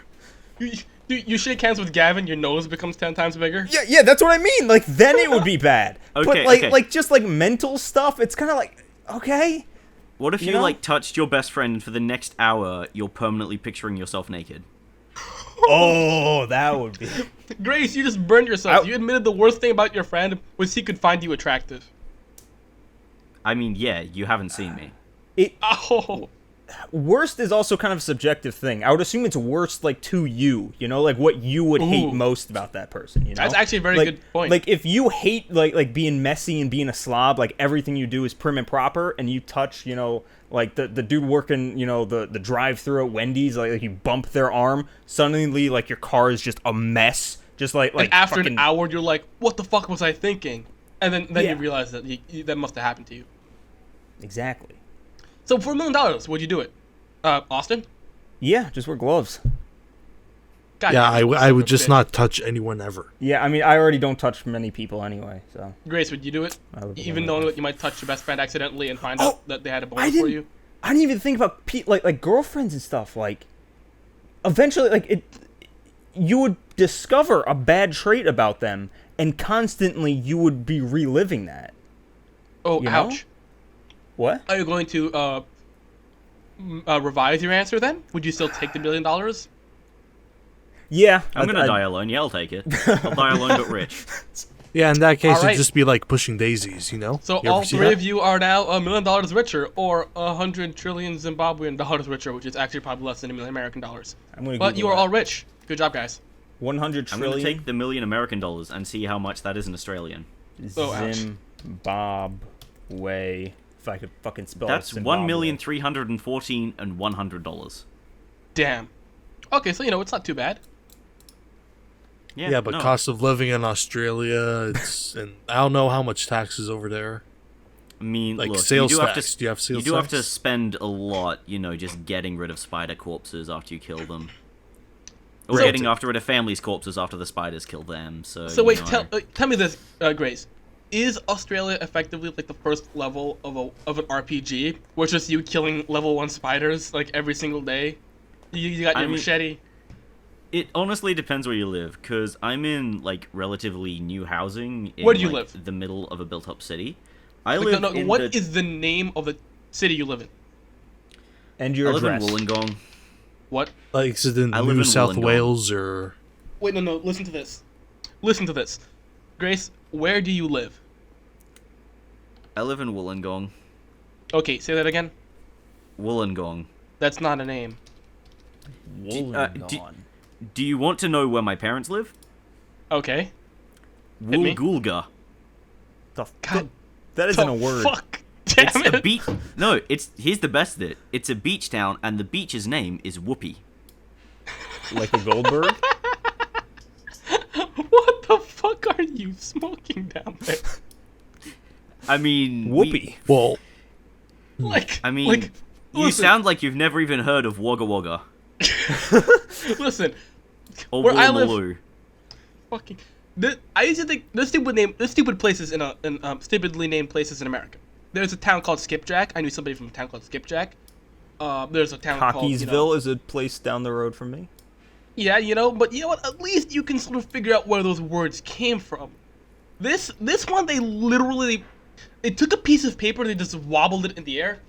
You shake hands with Gavin, your nose becomes 10 times bigger. Yeah, that's what I mean. Like, then it would be bad. But Okay, like, okay. like just like mental stuff, it's kind of like, okay. What if You you, know? like, touched your best friend and for the next hour you're permanently picturing yourself naked? Oh, that would be. Grace, you just burned yourself. I- You admitted the worst thing about your friend was he could find you attractive. I mean, yeah, you haven't seen me. Oh. Worst is also kind of a subjective thing. I would assume it's worst, like, to you, like what you would hate Ooh. most about that person, That's actually a very Like- good point. Like, if you hate, like being messy and being a slob, like, everything you do is prim and proper, and you touch, like, the dude working, the drive-thru at Wendy's, like, you bump their arm, suddenly, like, your car is just a mess, just like and after fucking, an hour, you're like, what the fuck was I thinking? And then Yeah. you realize that that must have happened to you. Exactly. So for $1 million, would you do it? Austin? Yeah, just wear gloves. God, Yeah, you're I so would just fit. not touch anyone ever. Yeah, I mean, I already don't touch many people anyway, so. Grace, would you do it? I would Even never. knowing that you might touch your best friend accidentally and find Oh, out that they had a boner I for didn't- you? I didn't even think about like girlfriends and stuff. Like, eventually, like you would discover a bad trait about them, and constantly you would be reliving that. Oh, You know? ouch. What? Are you going to revise your answer then? Would you still take the $1 million? Yeah, I'm gonna die alone. Yeah, I'll take it. I'll die alone but rich. Yeah, in that case, Alright. it'd just be like pushing daisies, So You ever all see three that? of you are now $1 million richer, or 100 trillion Zimbabwean dollars richer, which is actually probably less than $1 million American dollars. I'm gonna But you Google are that. all rich. Good job, guys. 100 I'm gonna trillion take the $1 million American dollars and see how much that is in Australian. Oh, ouch. Zimbabwe. If I could fucking spell That's Zimbabwe. $1,314 and $100. Damn. Okay, so it's not too bad. Yeah, but no. cost of living in Australia, it's and I don't know how much taxes over there. I mean, Like look, sales you do have tax. to, Do you have sales you do have to tax? spend a lot, just getting rid of spider corpses after you kill them. Or Right. getting after rid of families' corpses after the spiders kill them, so, So wait, tell me this, Grace. Is Australia effectively like the first level of an RPG, where it's just you killing level 1 spiders like every single day? You got your machete. It honestly depends where you live, because I'm in, like, relatively new housing in, Where do you like, live? the middle of a built-up city. I Like, live no, in what is the name of the city you live in? And I your live address. in Wollongong. What? Like, is it in I live New in South Wollongong. Wales or? Wait, no, listen to this. Listen to this. Grace, where do you live? I live in Wollongong. Okay, say that again. Wollongong. That's not a name. Wollongong. Do you want to know where my parents live? Okay. Hit me. Woolgoolga. The God. that isn't a word. Fuck. Damn It's it. a beach. No, here's the best bit. It's a beach town, and the beach's name is Whoopi. Like a Goldberg? What the fuck are you smoking down there? I mean, Whoopi. Well, I mean, like, you listen, sound like you've never even heard of Wagga Wagga listen. or Where I live- Woolloomooloo. Fucking. I used to think there's stupid places stupidly named places in America. There's a town called Skipjack. I knew somebody from a town called Skipjack. There's a town called Cockeysville is a place down the road from me. Yeah, but you know what? At least you can sort of figure out where those words came from. This one, they took a piece of paper, they just wobbled it in the air,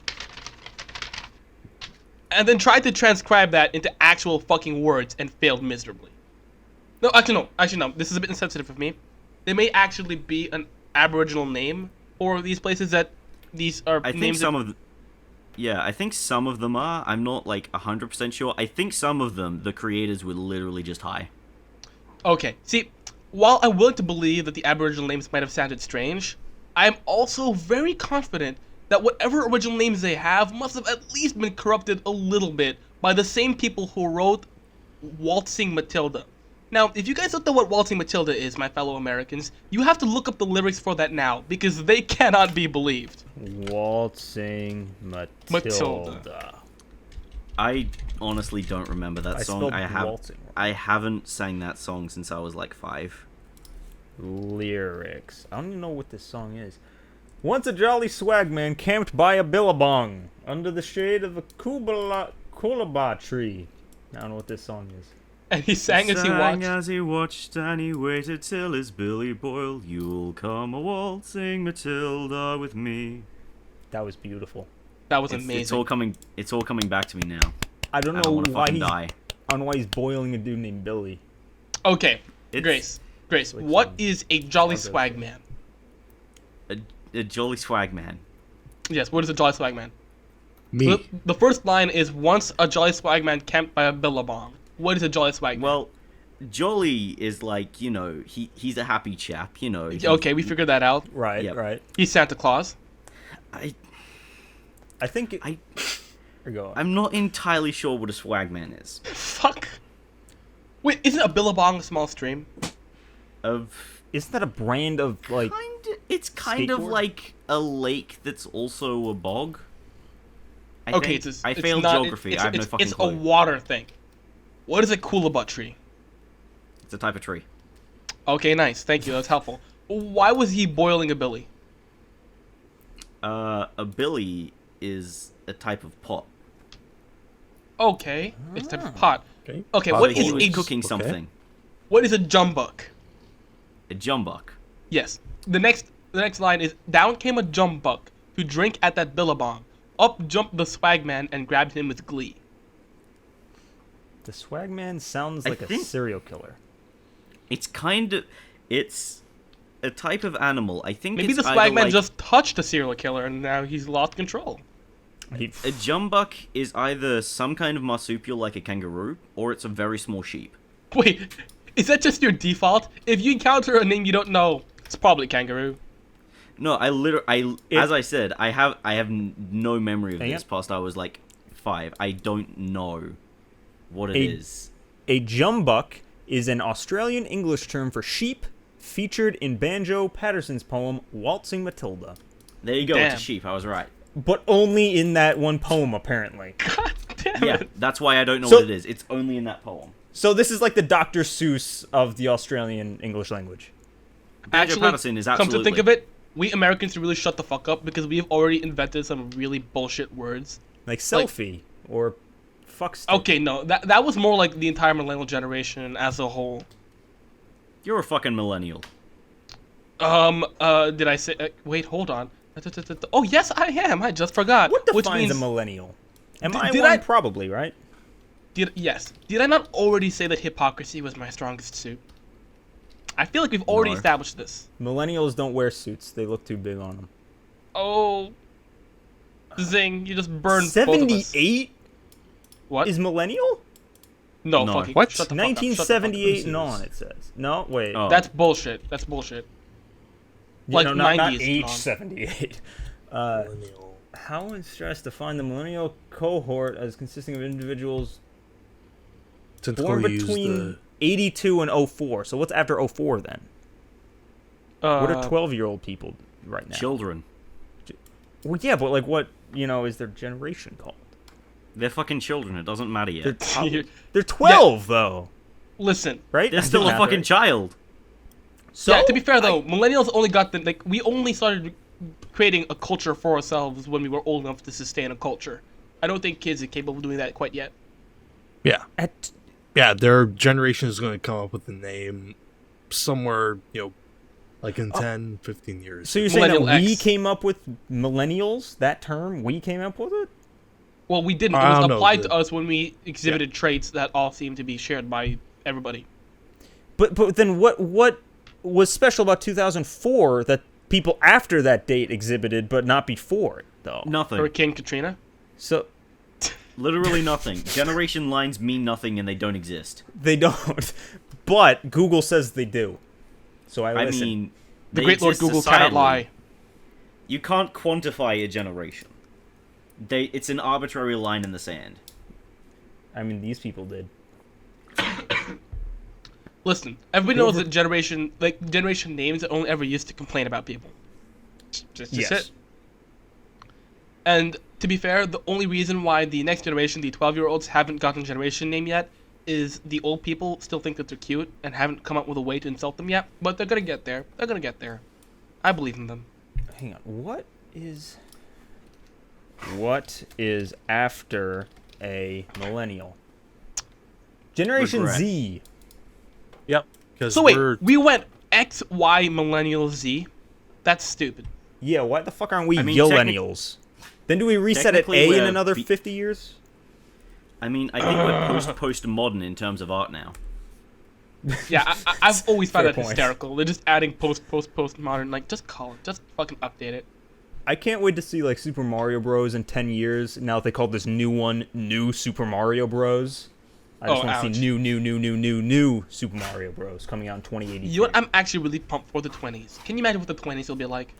and then tried to transcribe that into actual fucking words and failed miserably. No, actually no. This is a bit insensitive of me. There may actually be an Aboriginal name for these places that these are I think names. I think some of them are. I'm not like 100% sure. I think some of them, the creators were literally just high. Okay, see, while I'm willing to believe that the Aboriginal names might have sounded strange, I am also very confident that whatever original names they have must have at least been corrupted a little bit by the same people who wrote Waltzing Matilda. Now, if you guys don't know what Waltzing Matilda is, my fellow Americans, you have to look up the lyrics for that now, because they cannot be believed. Waltzing Matilda. I honestly don't remember that I song. spelled waltzing wrong. I haven't sang that song since I was like 5. Lyrics. I don't even know what this song is. Once a jolly swagman camped by a billabong under the shade of a coolabah tree. I don't know what this song is. And he sang as he watched. As he watched, and he waited till his billy boiled. You'll come a waltzing Matilda with me. That was beautiful. That was It's amazing. all coming back to me now. I don't I know don't want to why fucking he's, die. I don't know why he's boiling a dude named Billy. Okay, It's Grace, like what some is a jolly cargo swag shit. man? a jolly swag man. Yes, what is a jolly swag man? me. The first line is, once a jolly swag man camped by a billabong. What is a jolly swag man? Well, jolly is like, he's a happy chap, Okay, we figured that out. Right, Yep. right. He's Santa Claus. I I think it... I Go on. I'm not entirely sure what a swagman is. Fuck. Wait, isn't a billabong a small stream? Isn't that a brand of, like... It's kind of skateboard? like a lake that's also a bog. I Okay, think. it's I it's failed not, geography. It's, I have no it's, fucking it's clue. a water thing. What is a coolabah tree? It's a type of tree. Okay, nice. Thank you. That's helpful. Why was he boiling a billy? A billy is a type of pot. Okay, it's a type of pot. Okay. Okay, Pot what of He is was a cooking something. what is a jumbuck? A jumbuck. Yes. The next line is, down came a jumbuck to drink at that billabong. Up jumped the swagman and grabbed him with glee. The swagman sounds I like a think- serial killer. It's a type of animal. I think Maybe it's the either swagman like, just touched a serial killer and now he's lost control. He, a jumbuck is either some kind of marsupial like a kangaroo, or it's a very small sheep. Wait, is that just your default? If you encounter a name you don't know, it's probably kangaroo. No, as I said, I have no memory of Hang this on. past I was like 5. I don't know what it A- is. A jumbuck is an Australian English term for sheep featured in Banjo Patterson's poem Waltzing Matilda. There you go. Damn. It's a sheep. I was right. But only in that one poem, apparently. God damn Yeah, it. that's why I don't know So- what it is. It's only in that poem. So this is like the Dr. Seuss of the Australian English language. Badger Patterson is come to absolutely. think of it, we Americans should really shut the fuck up because we've already invented some really bullshit words. Like selfie or fuck stick. Okay, no, that was more like the entire millennial generation as a whole. You're a fucking millennial. Did I say? Wait, hold on. Oh yes, I am. I just forgot. What Which defines means, a millennial? Am Did- I did one? I- Probably, right? Yes. Did I not already say that hypocrisy was my strongest suit? I feel like we've already No. established this. Millennials don't wear suits. They look too big on them. Oh, zing! You just burned both of us. 78 What? is millennial? No, No. fucking What? Shut the fuck up, shut the fuck up. 1978 and on, it says. No, wait. Oh. That's bullshit. That's bullshit. Yeah, like no, not 90s age and on. 78. Millennial. How in stress define the millennial cohort as consisting of individuals born Tentacle use between the 82 and 04. So what's after 04 then? What are 12-year-old people right now? Children. Well, yeah, but like what, is their generation called? They're fucking children. It doesn't matter They're, yet. they're 12 though, Listen. right? They're still a Math, fucking right? child. So, Yeah, to be fair though, millennials only got the we only started creating a culture for ourselves when we were old enough to sustain a culture. I don't think kids are capable of doing that quite yet. yeah. at, Yeah, their generation is going to come up with a name somewhere, like in 10, 15 years. so you're saying that Millennial we X. came up with millennials? That term, we came up with it? Well, we didn't. It I was don't know, applied the- to us when we exhibited traits that all seem to be shared by everybody. But then what was special about 2004 that people after that date exhibited, but not before it, though? Nothing. Hurricane Katrina. So Literally nothing. Generation lines mean nothing and they don't exist. they don't. But Google says they do. So I I listen. mean, The they great Lord exist Google cannot societally. lie. You can't quantify a generation. It's an arbitrary line in the sand. I mean, these people did. Listen, everybody knows that generation names are only ever used to complain about people. Just Yes. it. And to be fair, the only reason why the next generation, the 12-year-olds, haven't gotten a generation name yet is the old people still think that they're cute and haven't come up with a way to insult them yet. But they're gonna get there. They're gonna get there. I believe in them. Hang on. What is after a millennial? Generation Regret. Z. Yep. Because So wait, we went X, Y, millennial, Z. That's stupid. Yeah, why the fuck aren't we I mean, millennials? Then do we reset at technically A in we're another be- 50 years? I mean, I think we're post-modern in terms of art now. Yeah, I've always found Fair that point. hysterical. They're just adding post-modern. Like, just call it. Just fucking update it. I can't wait to see like Super Mario Bros. In 10 years. Now that they call this new one New Super Mario Bros. I just Oh, want to ouch. see new Super Mario Bros. Coming out in 2083. You know what? I'm actually really pumped for the 20s. Can you imagine what the 20s will be like?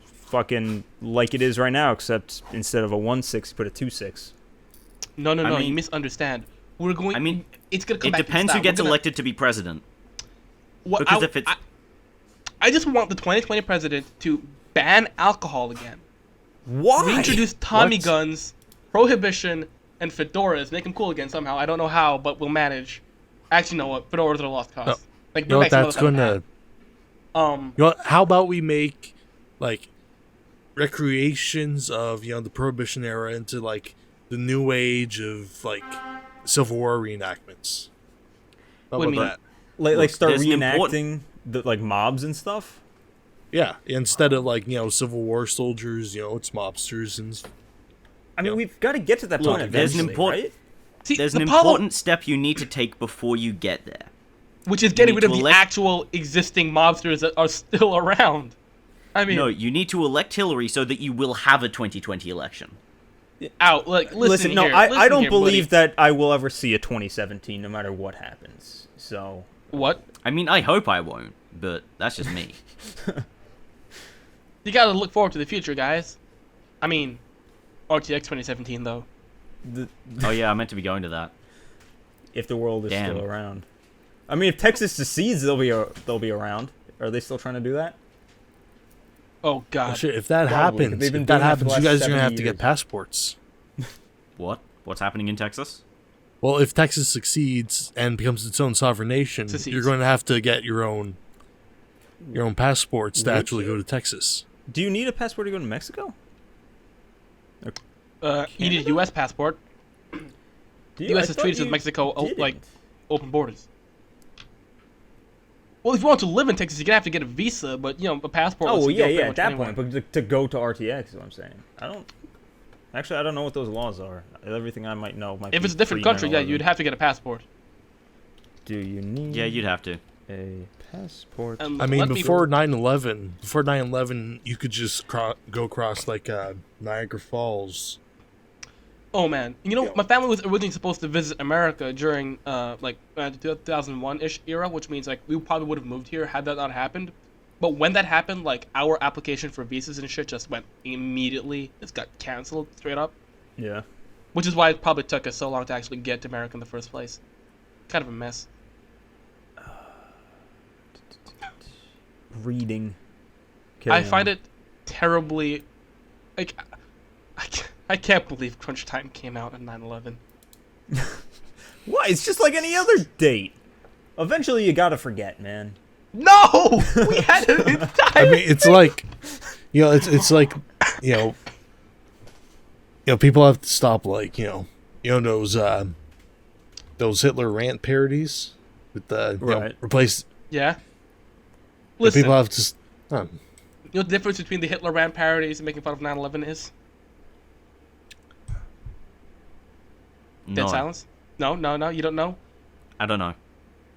Fucking like it is right now, except instead of a 1.6, you put a 2.6. No, you mean- misunderstand. We're going. I mean, it's gonna come It back. in depends style. who gets We're gonna- elected to be president. What, because if it's- I just want the 2020 president to ban alcohol again. Why? Reintroduce Tommy What? guns, prohibition, and fedoras. Make them cool again somehow. I don't know how, but we'll manage. Actually, you know what? Fedoras are a lost cause. No. Like, You know what bring back that's some of going that to... how about we make, like, recreations of, the Prohibition era into, like, the new age of, like, Civil War reenactments? How What do you about mean? that? Like start there's an reenacting important- the like mobs and stuff. Yeah, instead of, like, Civil War soldiers, it's mobsters and... I mean, Yeah. we've got to get to that Look, point there's an eventually, important- right? See, There's the an problem- important step you need to take before you get there. which is getting need rid of to the elect- actual existing mobsters that are still around. I mean, No, you need to elect Hillary so that you will have a 2020 election. out. Like, listen no, here, I listen don't here, believe buddy. that I will ever see a 2017, no matter what happens. So What? I mean, I hope I won't, but that's just me. You gotta look forward to the future, guys. I mean, RTX 2017 though. Oh yeah, I meant to be going to that. if the world is Damn. still around, I mean, if Texas secedes, they'll be around. Are they still trying to do that? Oh God. Shit, if that Probably, 'cause happens, they've been if that doing that for the happens, you last guys are gonna 70 have to years. get passports. What? What's happening in Texas? Well, if Texas succeeds and becomes its own sovereign nation, Succeeds. you're going to have to get your own passports to Would actually you? go to Texas. Do you need a passport to go to Mexico? You need a Canada? U.S. passport. Do The you? U.S. I has thought treated you Mexico didn't. like open borders. Well, if you want to live in Texas, you're gonna have to get a visa, but a passport. Oh, lets well, you go yeah, pretty at much that anywhere. point, but to go to RTX is what I'm saying. I don't know what those laws are. Everything I might know might If be it's a different country, yeah, you'd have to get a passport. Do you need Yeah, you'd have to. a passport? I mean, Let me- before 9/11, you could just go across like Niagara Falls. Oh man, my family was originally supposed to visit America during the 2001-ish era, which means like we probably would have moved here had that not happened. But when that happened, like our application for visas and shit just went immediately. It got canceled straight up, Yeah. which is why it probably took us so long to actually get to America in the first place. Kind of a mess. Reading. I find it terribly, like, I can't believe Crunch Time came out on 9/11. What? It's just like any other date. Eventually, you gotta forget, man. No, we had an entire. I mean, it's like, it's like, people have to stop like, those Hitler rant parodies with the Right. replace. Yeah. Listen, People have to. you know what the difference between the Hitler rant parodies and making fun of 9/11 is? Dead No, silence? No, you don't know? I don't know.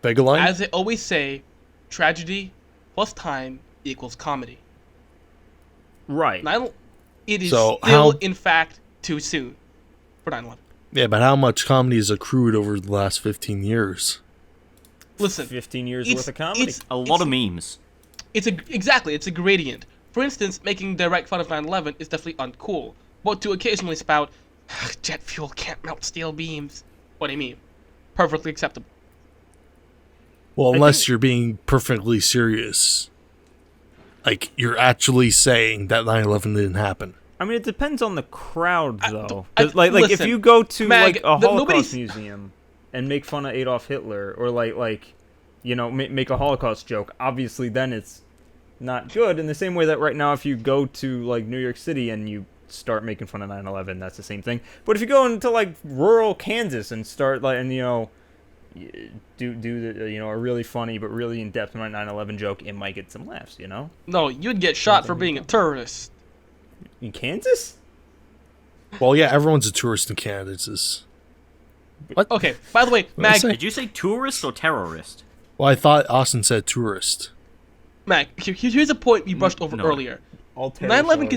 Beg a line. As they always say, tragedy plus time equals comedy. Right. It is So still, how- in fact, too soon for 9/11. Yeah, but how much comedy has accrued over the last 15 years? Listen, 15 years it's- worth of comedy. A lot of memes. It's a gradient. For instance, making direct fun of 9/11 is definitely uncool, but to occasionally spout, jet fuel can't melt steel beams. What do you mean? Perfectly acceptable. Well, unless you're being perfectly serious. Like, you're actually saying that 9/11 didn't happen. I mean, it depends on the crowd, I- though. I- 'Cause, like if listen, you go to Mag, like a the- Holocaust nobody's- museum and make fun of Adolf Hitler, or make a Holocaust joke, obviously then it's not good. In the same way that right now, if you go to like New York City and you start making fun of 9/11, that's the same thing. But if you go into like rural Kansas and start do the a really funny but really in depth 9/11 joke, it might get some laughs. No, you'd get shot for being a tourist. In Kansas. Well, yeah, everyone's a tourist in Canada. It's just... Okay, by the way, did I Mag, say? Did you say tourist or terrorist? Well, I thought Austin said tourist. Here's a point you brushed over no. earlier. 9/11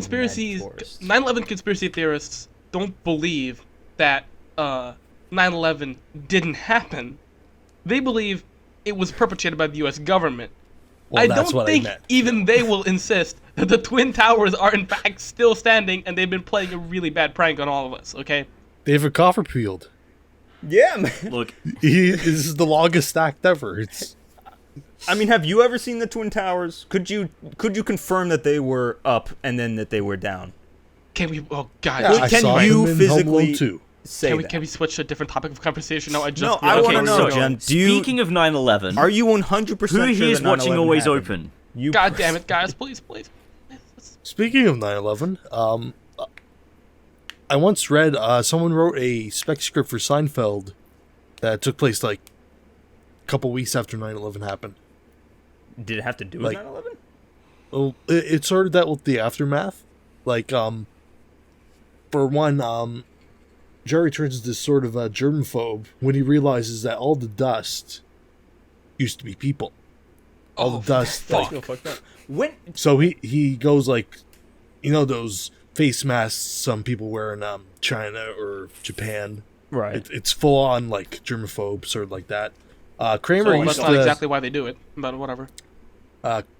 conspiracy theorists don't believe that 9/11 didn't happen. They believe it was perpetrated by the U.S. government. Well, I that's don't what think I meant. even they will insist that the Twin Towers are in fact still standing and they've been playing a really bad prank on all of us, okay? David Copperfield. Yeah, man. Look, This is the longest act ever. It's... I mean, have you ever seen the Twin Towers? Could you confirm that they were up and then that they were down? Can we, oh god, Yeah, I can saw you him in physically- Home Alone 2. Say that. can we switch to a different topic of conversation? No, I just... No, I okay, wanna know, so Jen. Do you- speaking of 9/11, Are you 100% who sure here is that watching 9/11 Always happened? Open? You God damn it, guys, please. Speaking of 9/11, I once read someone wrote a spec script for Seinfeld that took place like a couple weeks after 9/11 happened. Did it have to do with Like- 9/11? Well, it sort of dealt with the aftermath. Like, for one, Jerry turns into sort of a germphobe when he realizes that all the dust used to be people. All the dust, like, Feel fucked up. When so he goes like, those face masks some people wear in China or Japan. right? It's full on like germaphobe, sort of like that. Kramer So used that's to not exactly why they do it, but whatever.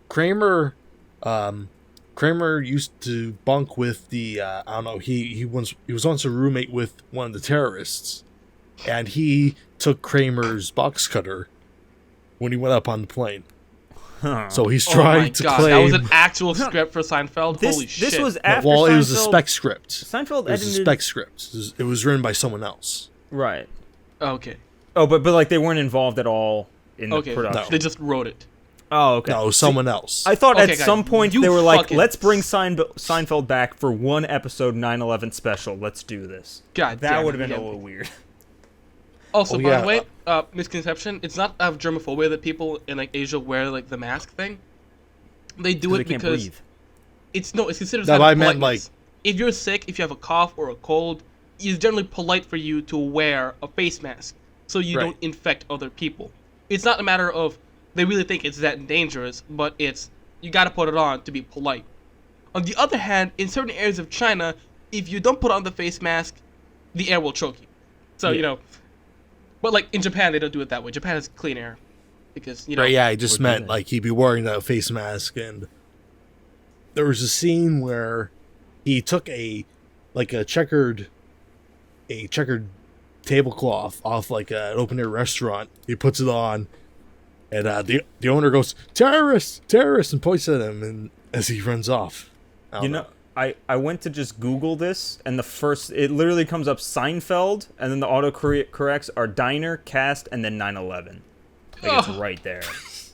Kramer used to bunk with the I don't know, he was once a roommate with one of the terrorists, and he took Kramer's box cutter when he went up on the plane. So he's Oh my trying to god, claim. that was an actual script for Seinfeld. This Holy shit! this was after well, Seinfeld. it was a spec script. Seinfeld It was a edited. spec script. It was written by someone else. Right. okay. Oh, but like they weren't involved at all in the Okay, production. they just wrote it. Oh, okay. No, it was someone else. I thought Okay, at guys, some point you they were like, fucking- let's bring Seinfeld back for one episode 9/11 special. Let's do this. God That damn would have it, been a yeah. little weird. Also, Oh, by yeah. the way, misconception. It's not out of germophobia that people in like Asia wear like the mask thing. They do They it can't because breathe. it's considered. No, sign of I meant, politeness. If you're sick, if you have a cough or a cold, it's generally polite for you to wear a face mask so you Right. don't infect other people. It's not a matter of they really think it's that dangerous, but it's you got to put it on to be polite. On the other hand, in certain areas of China, if you don't put on the face mask, the air will choke you. So you know, but like in Japan, they don't do it that way. Japan has clean air because you know. Right, yeah, I just Or do meant they? like he'd be wearing a face mask, and there was a scene where he took a checkered tablecloth off like an open air restaurant. He puts it on, and the owner goes, "Terrorist, terrorist," and points at him, and as he runs off. I don't You know, I went to just Google this, and it literally comes up Seinfeld, and then the auto corrects are diner, cast, and then 9/11. Like it's Ugh. right there.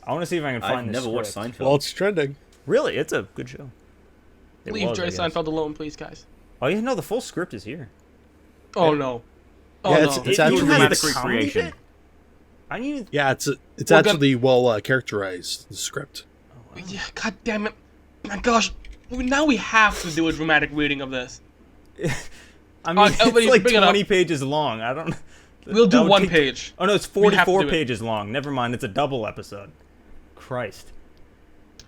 I want to see if I can find I've this never watched script. Seinfeld. Well, it's trending. Really, it's a good show. It Leave was, Jerry I guess. Seinfeld alone, please, guys. Oh, yeah, no, the full script is here. Oh no. Oh Yeah, no. it's You actually- have dramatic the recreation. I need. Yeah, it's Well, actually well characterized, the script. Yeah, god damn it. My gosh. Now we have to do a dramatic reading of this. I mean, everybody it's like bring it up. 20 pages long. I don't. We'll that do would one take- page. Oh no, it's We have to 44 do it. pages long. Never mind, it's a double episode. Christ.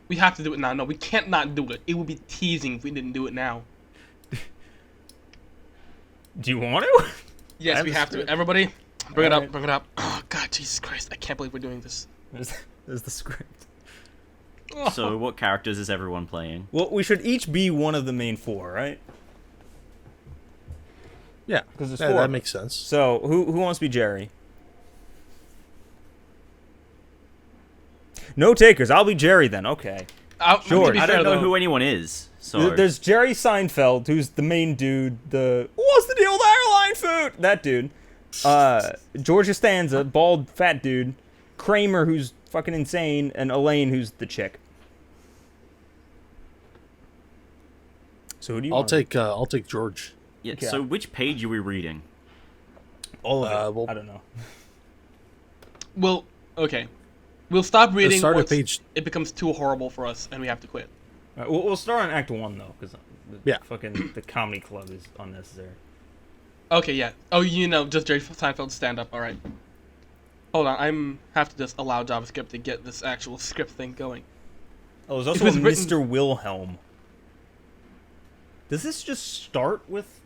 We have to do it now. No, we can't not do it. It would be teasing if we didn't do it now. Do you want to? Yes, I we have have the to. script. Everybody, bring it up. Alright. Bring it up. Oh god, Jesus Christ! I can't believe we're doing this. There's the script. So, what characters is everyone playing? Well, we should each be one of the main four, right? Yeah, 'Cause there's yeah, four that of makes sense. So, who wants to be Jerry? No takers. I'll be Jerry then. Okay. I'm gonna George, be I fair, don't know though. who anyone is. So There's Jerry Seinfeld, who's the main dude. What's the deal with airline food? That dude. George Costanza, bald fat dude. Kramer, who's fucking insane, and Elaine, who's the chick. So who do you I'll want? take George. yeah. Okay. So which page are we reading? All of it. well- I don't know. Well, okay. We'll stop reading start at once page- it becomes too horrible for us and we have to quit. All right, we'll start on Act 1 though, because Yeah. fucking the comedy club is unnecessary. Okay, yeah. Oh, you know, just Jerry Seinfeld stand up. All right. Hold on, I'm have to just allow JavaScript to get this actual script thing going. Oh, there's It also was a written- Mr. Wilhelm. Does this just start with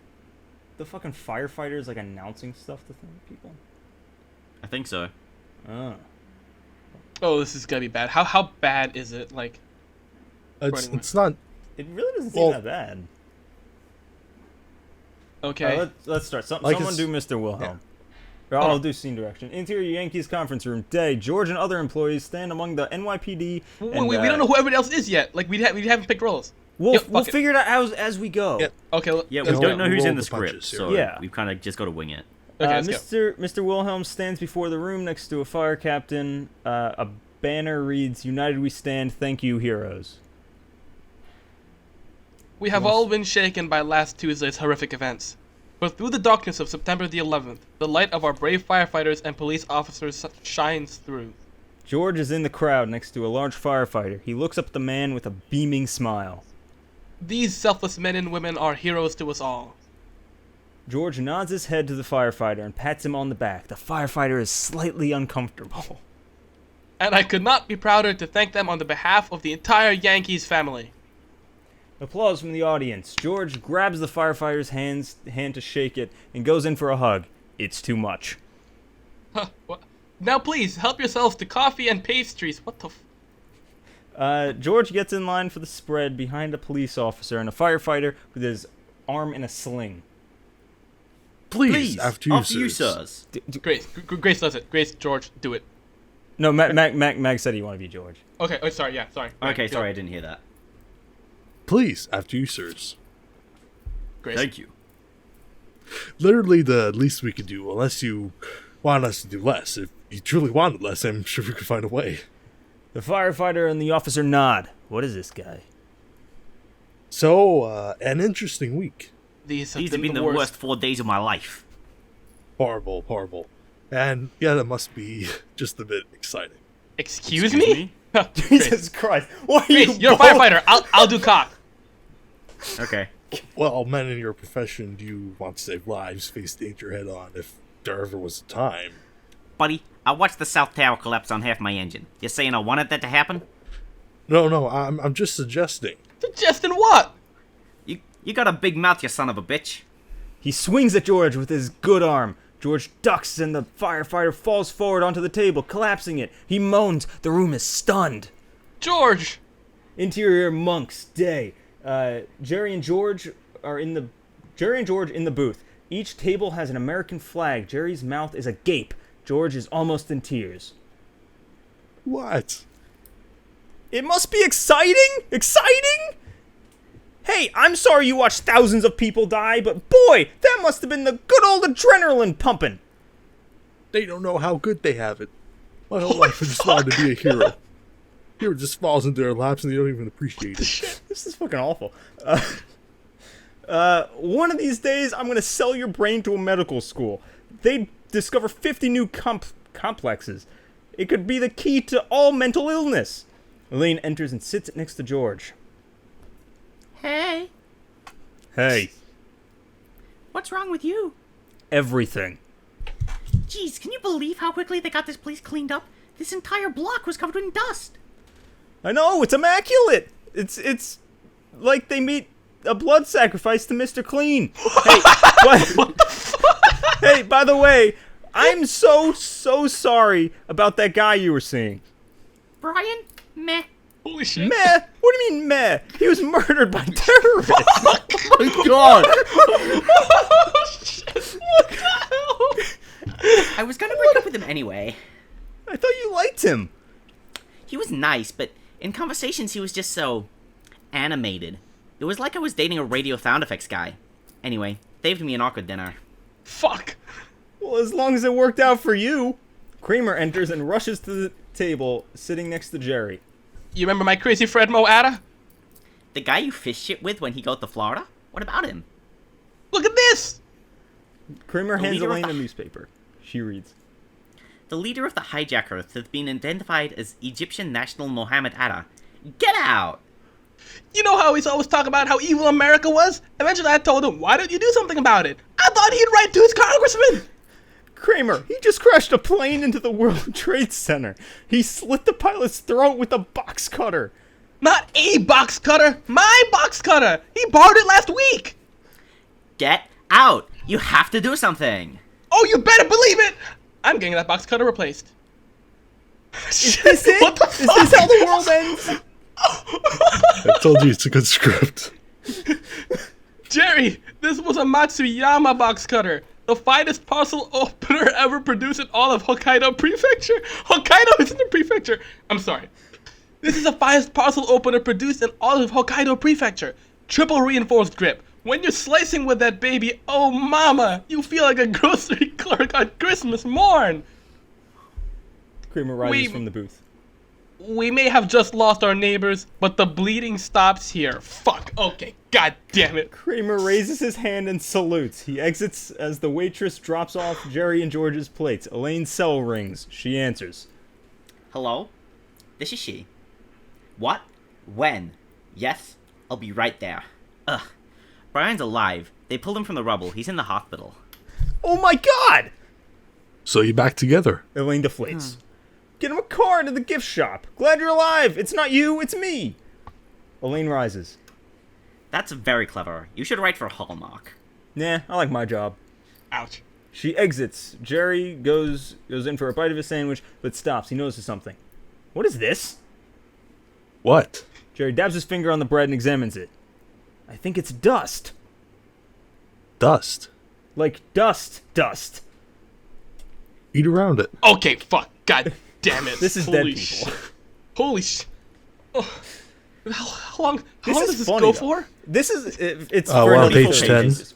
the fucking firefighters like announcing stuff to people? I think so. Oh. Oh, this is gonna be bad. How bad is it? Like, Running It's not. It really doesn't seem Well- that bad. okay. Let's start. Like Someone it's- do Mr. Wilhelm. Or Hold I'll on. do scene direction. Interior Yankees conference room. Day. George and other employees stand among the NYPD. we and, we don't know who everybody else is yet. Like, we haven't picked roles. We'll, Yep, we'll fuck it. figure it out as we go. Yep. Okay. Yeah, we let's don't go. know who's Roll in the the script, punches, so yeah. we've kind of just got to wing it. Okay, let's go. Mr. Wilhelm stands before the room next to a fire captain. A banner reads, "United we stand, thank you, heroes." We have all been shaken by last Tuesday's horrific events. But through the darkness of September the 11th, the light of our brave firefighters and police officers shines through. George is in the crowd next to a large firefighter. He looks up at the man with a beaming smile. These selfless men and women are heroes to us all. George nods his head to the firefighter and pats him on the back. The firefighter is slightly uncomfortable. And I could not be prouder to thank them on the behalf of the entire Yankees family. Applause from the audience. George grabs the firefighter's hand to shake it and goes in for a hug. It's too much. Huh, what? Now please, help yourselves to coffee and pastries. What the George gets in line for the spread behind a police officer and a firefighter with his arm in a sling. Please, after you, sirs. Grace does it. Grace, George, do it. No, Mag said he wanted to be George. Okay. Oh, sorry. Yeah. Sorry. Okay, Go. sorry, I didn't hear that. Please, after you, sirs. Grace. Thank you. Literally the least we could do, unless you want us to do less. If you truly wanted less, I'm sure we could find a way. The firefighter and the officer nod. What is this guy? So, an interesting week. These have These have been been the the worst. worst 4 days of my life. Horrible, horrible. And yeah, that must be just a bit exciting. Excuse me? Jesus Christ! Why are Grace, you're a both- firefighter. I'll do cock. Okay. Well, men in your profession, do you want to save lives, face danger head on if there ever was a time? Buddy, I watched the South Tower collapse on half my engine. You saying I wanted that to happen? No, I'm just suggesting. Suggesting what? You got a big mouth, you son of a bitch. He swings at George with his good arm. George ducks and the firefighter falls forward onto the table, collapsing it. He moans. The room is stunned. George. Interior monks day. Jerry and George in the booth. Each table has an American flag. Jerry's mouth is agape. George is almost in tears. What? It must be exciting? Exciting? Hey, I'm sorry you watched thousands of people die, but boy, that must have been the good old adrenaline pumping. They don't know how good they have it. My whole life I just wanted to be a hero. Hero just falls into their laps and they don't even appreciate it. This is fucking awful. One of these days, I'm going to sell your brain to a medical school. They discover 50 new complexes. It could be the key to all mental illness. Elaine enters and sits next to George. Hey, Hey, what's wrong with you? everything. Jeez, can you believe how quickly they got this place cleaned up? This entire block was covered in dust. I know, it's immaculate. It's like they made a blood sacrifice to Mr. Clean. Hey, hey, by the way, I'm so sorry about that guy you were seeing. Brian? Meh. Holy shit. Meh? What do you mean meh? He was murdered by terrorists. Oh my god! I was gonna break up with him anyway. I thought you liked him. He was nice, but in conversations he was just so animated. It was like I was dating a radio sound effects guy. Anyway, saved me an awkward dinner. Fuck. Well, as long as it worked out for you. Kramer enters and rushes to the table, sitting next to Jerry. You remember my crazy Fred Mo Ada? The guy you fish shit with when he got to Florida? What about him? Look at this. Kramer The hands leader of Elaine the- a newspaper. She reads. The leader of the hijackers has been identified as Egyptian national Mohammed Atta. Get out! You know how he's always talking about how evil America was? Eventually I told him, why don't you do something about it? I thought he'd write to his congressman. Kramer, he just crashed a plane into the World Trade Center. He slit the pilot's throat with a box cutter. Not a box cutter, my box cutter. He borrowed it last week. Get out! You have to do something! Oh, you better believe it. I'm getting that box cutter replaced. Is this it? What the Is this how the world ends? I told you it's a good script. Jerry, this was a Matsuyama box cutter. The finest parcel opener ever produced in all of Hokkaido Prefecture. Hokkaido isn't a prefecture. I'm sorry. This is the finest parcel opener produced in all of Hokkaido Prefecture. Triple reinforced grip. When you're slicing with that baby, oh mama, you feel like a grocery clerk on Christmas morn. Kramer rises We- from the booth. We may have just lost our neighbors, but the bleeding stops here. Fuck. Okay. God damn it. Kramer raises his hand and salutes. He exits as the waitress drops off Jerry and George's plates. Elaine's cell rings. She answers. Hello? This is she. What? When? Yes? I'll be right there. Ugh. Brian's alive. They pulled him from the rubble. He's in the hospital. Oh my god! So you back together. Elaine deflates. Get him a card at the gift shop. Glad you're alive. It's not you, it's me. Elaine rises. That's very clever. You should write for Hallmark. Nah, I like my job. Ouch. She exits. Jerry goes in for a bite of his sandwich, but stops. He notices something. What is this? What? Jerry dabs his finger on the bread and examines it. I think it's dust. Dust. Like dust. Eat around it. Okay, fuck. God damn it. This is Holy dead people. Holy sh... Oh. How long This does is this funny, go though. for? It's Oh, for we're on another page full 10. pages.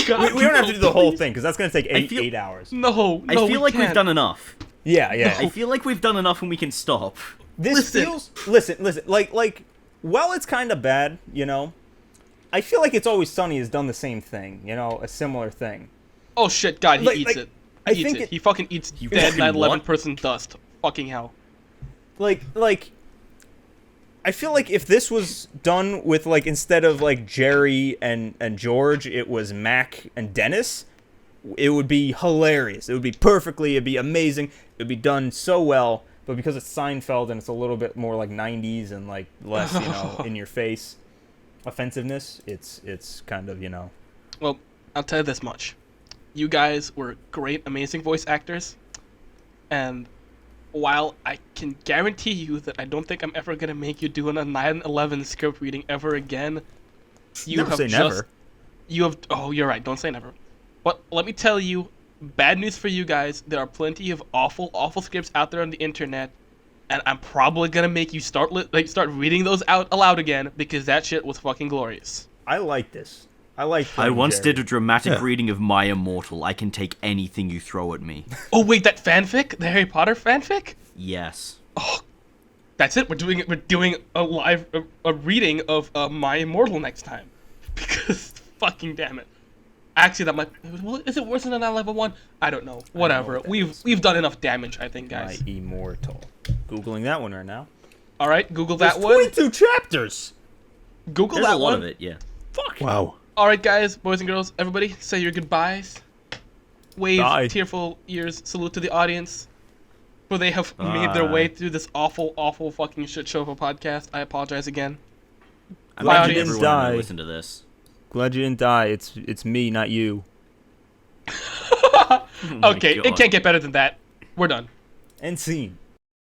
God, We don't have to do the whole please. thing because that's gonna take eight feel- hours. No, I no, feel we like we've can't. done enough. Yeah. I feel like we've done enough and we can stop. This Listen. feels listen. Like while it's kind of bad, you know, I feel like It's Always Sunny has done the same thing. You know, a similar thing. Oh shit, God, he Like- eats like, it. I He eats think it. it- He fucking eats You dead fucking 9/11 what? person dust. Fucking hell. Like I feel like if this was done with like instead of like Jerry and George, it was Mac and Dennis, it would be hilarious. It would be perfectly. It'd be amazing. It would be done so well. But because it's Seinfeld and it's a little bit more like 90s and like less, in your face offensiveness, it's kind of, Well, I'll tell you this much. You guys were great, amazing voice actors. And while I can guarantee you that I don't think I'm ever going to make you do a 9/11 script reading ever again, you Never have say just... never. You have... Oh, you're right. Don't say never. But let me tell you, bad news for you guys. There are plenty of awful, awful scripts out there on the internet. And I'm probably going to make you start reading those out aloud again because that shit was fucking glorious. I like this. I like. I once Jerry. did a dramatic Yeah. reading of My Immortal. I can take anything you throw at me. Oh, wait, that fanfic? The Harry Potter fanfic? Yes. That's it. We're doing a live a reading of My Immortal next time, because fucking damn it. Actually, that might. Is it worse than the 9/11 one? I don't know. Whatever. what that We've done enough damage, I think, My guys. Immortal. Googling that one right now. All right, Google There's that one. 22 chapters. Google There's that a lot one. of it, yeah. Fuck. Wow. All right, guys, boys and girls, everybody, say your goodbyes. Wave Bye. tearful ears. Salute to the audience, for they have made their way Bye. through this awful, awful fucking shit show of a podcast. I apologize again. I Glad imagine you didn't everyone die. will listen to this. Glad you didn't die. It's me, not you. Oh my Okay, it God. can't get better than that. We're done. End scene.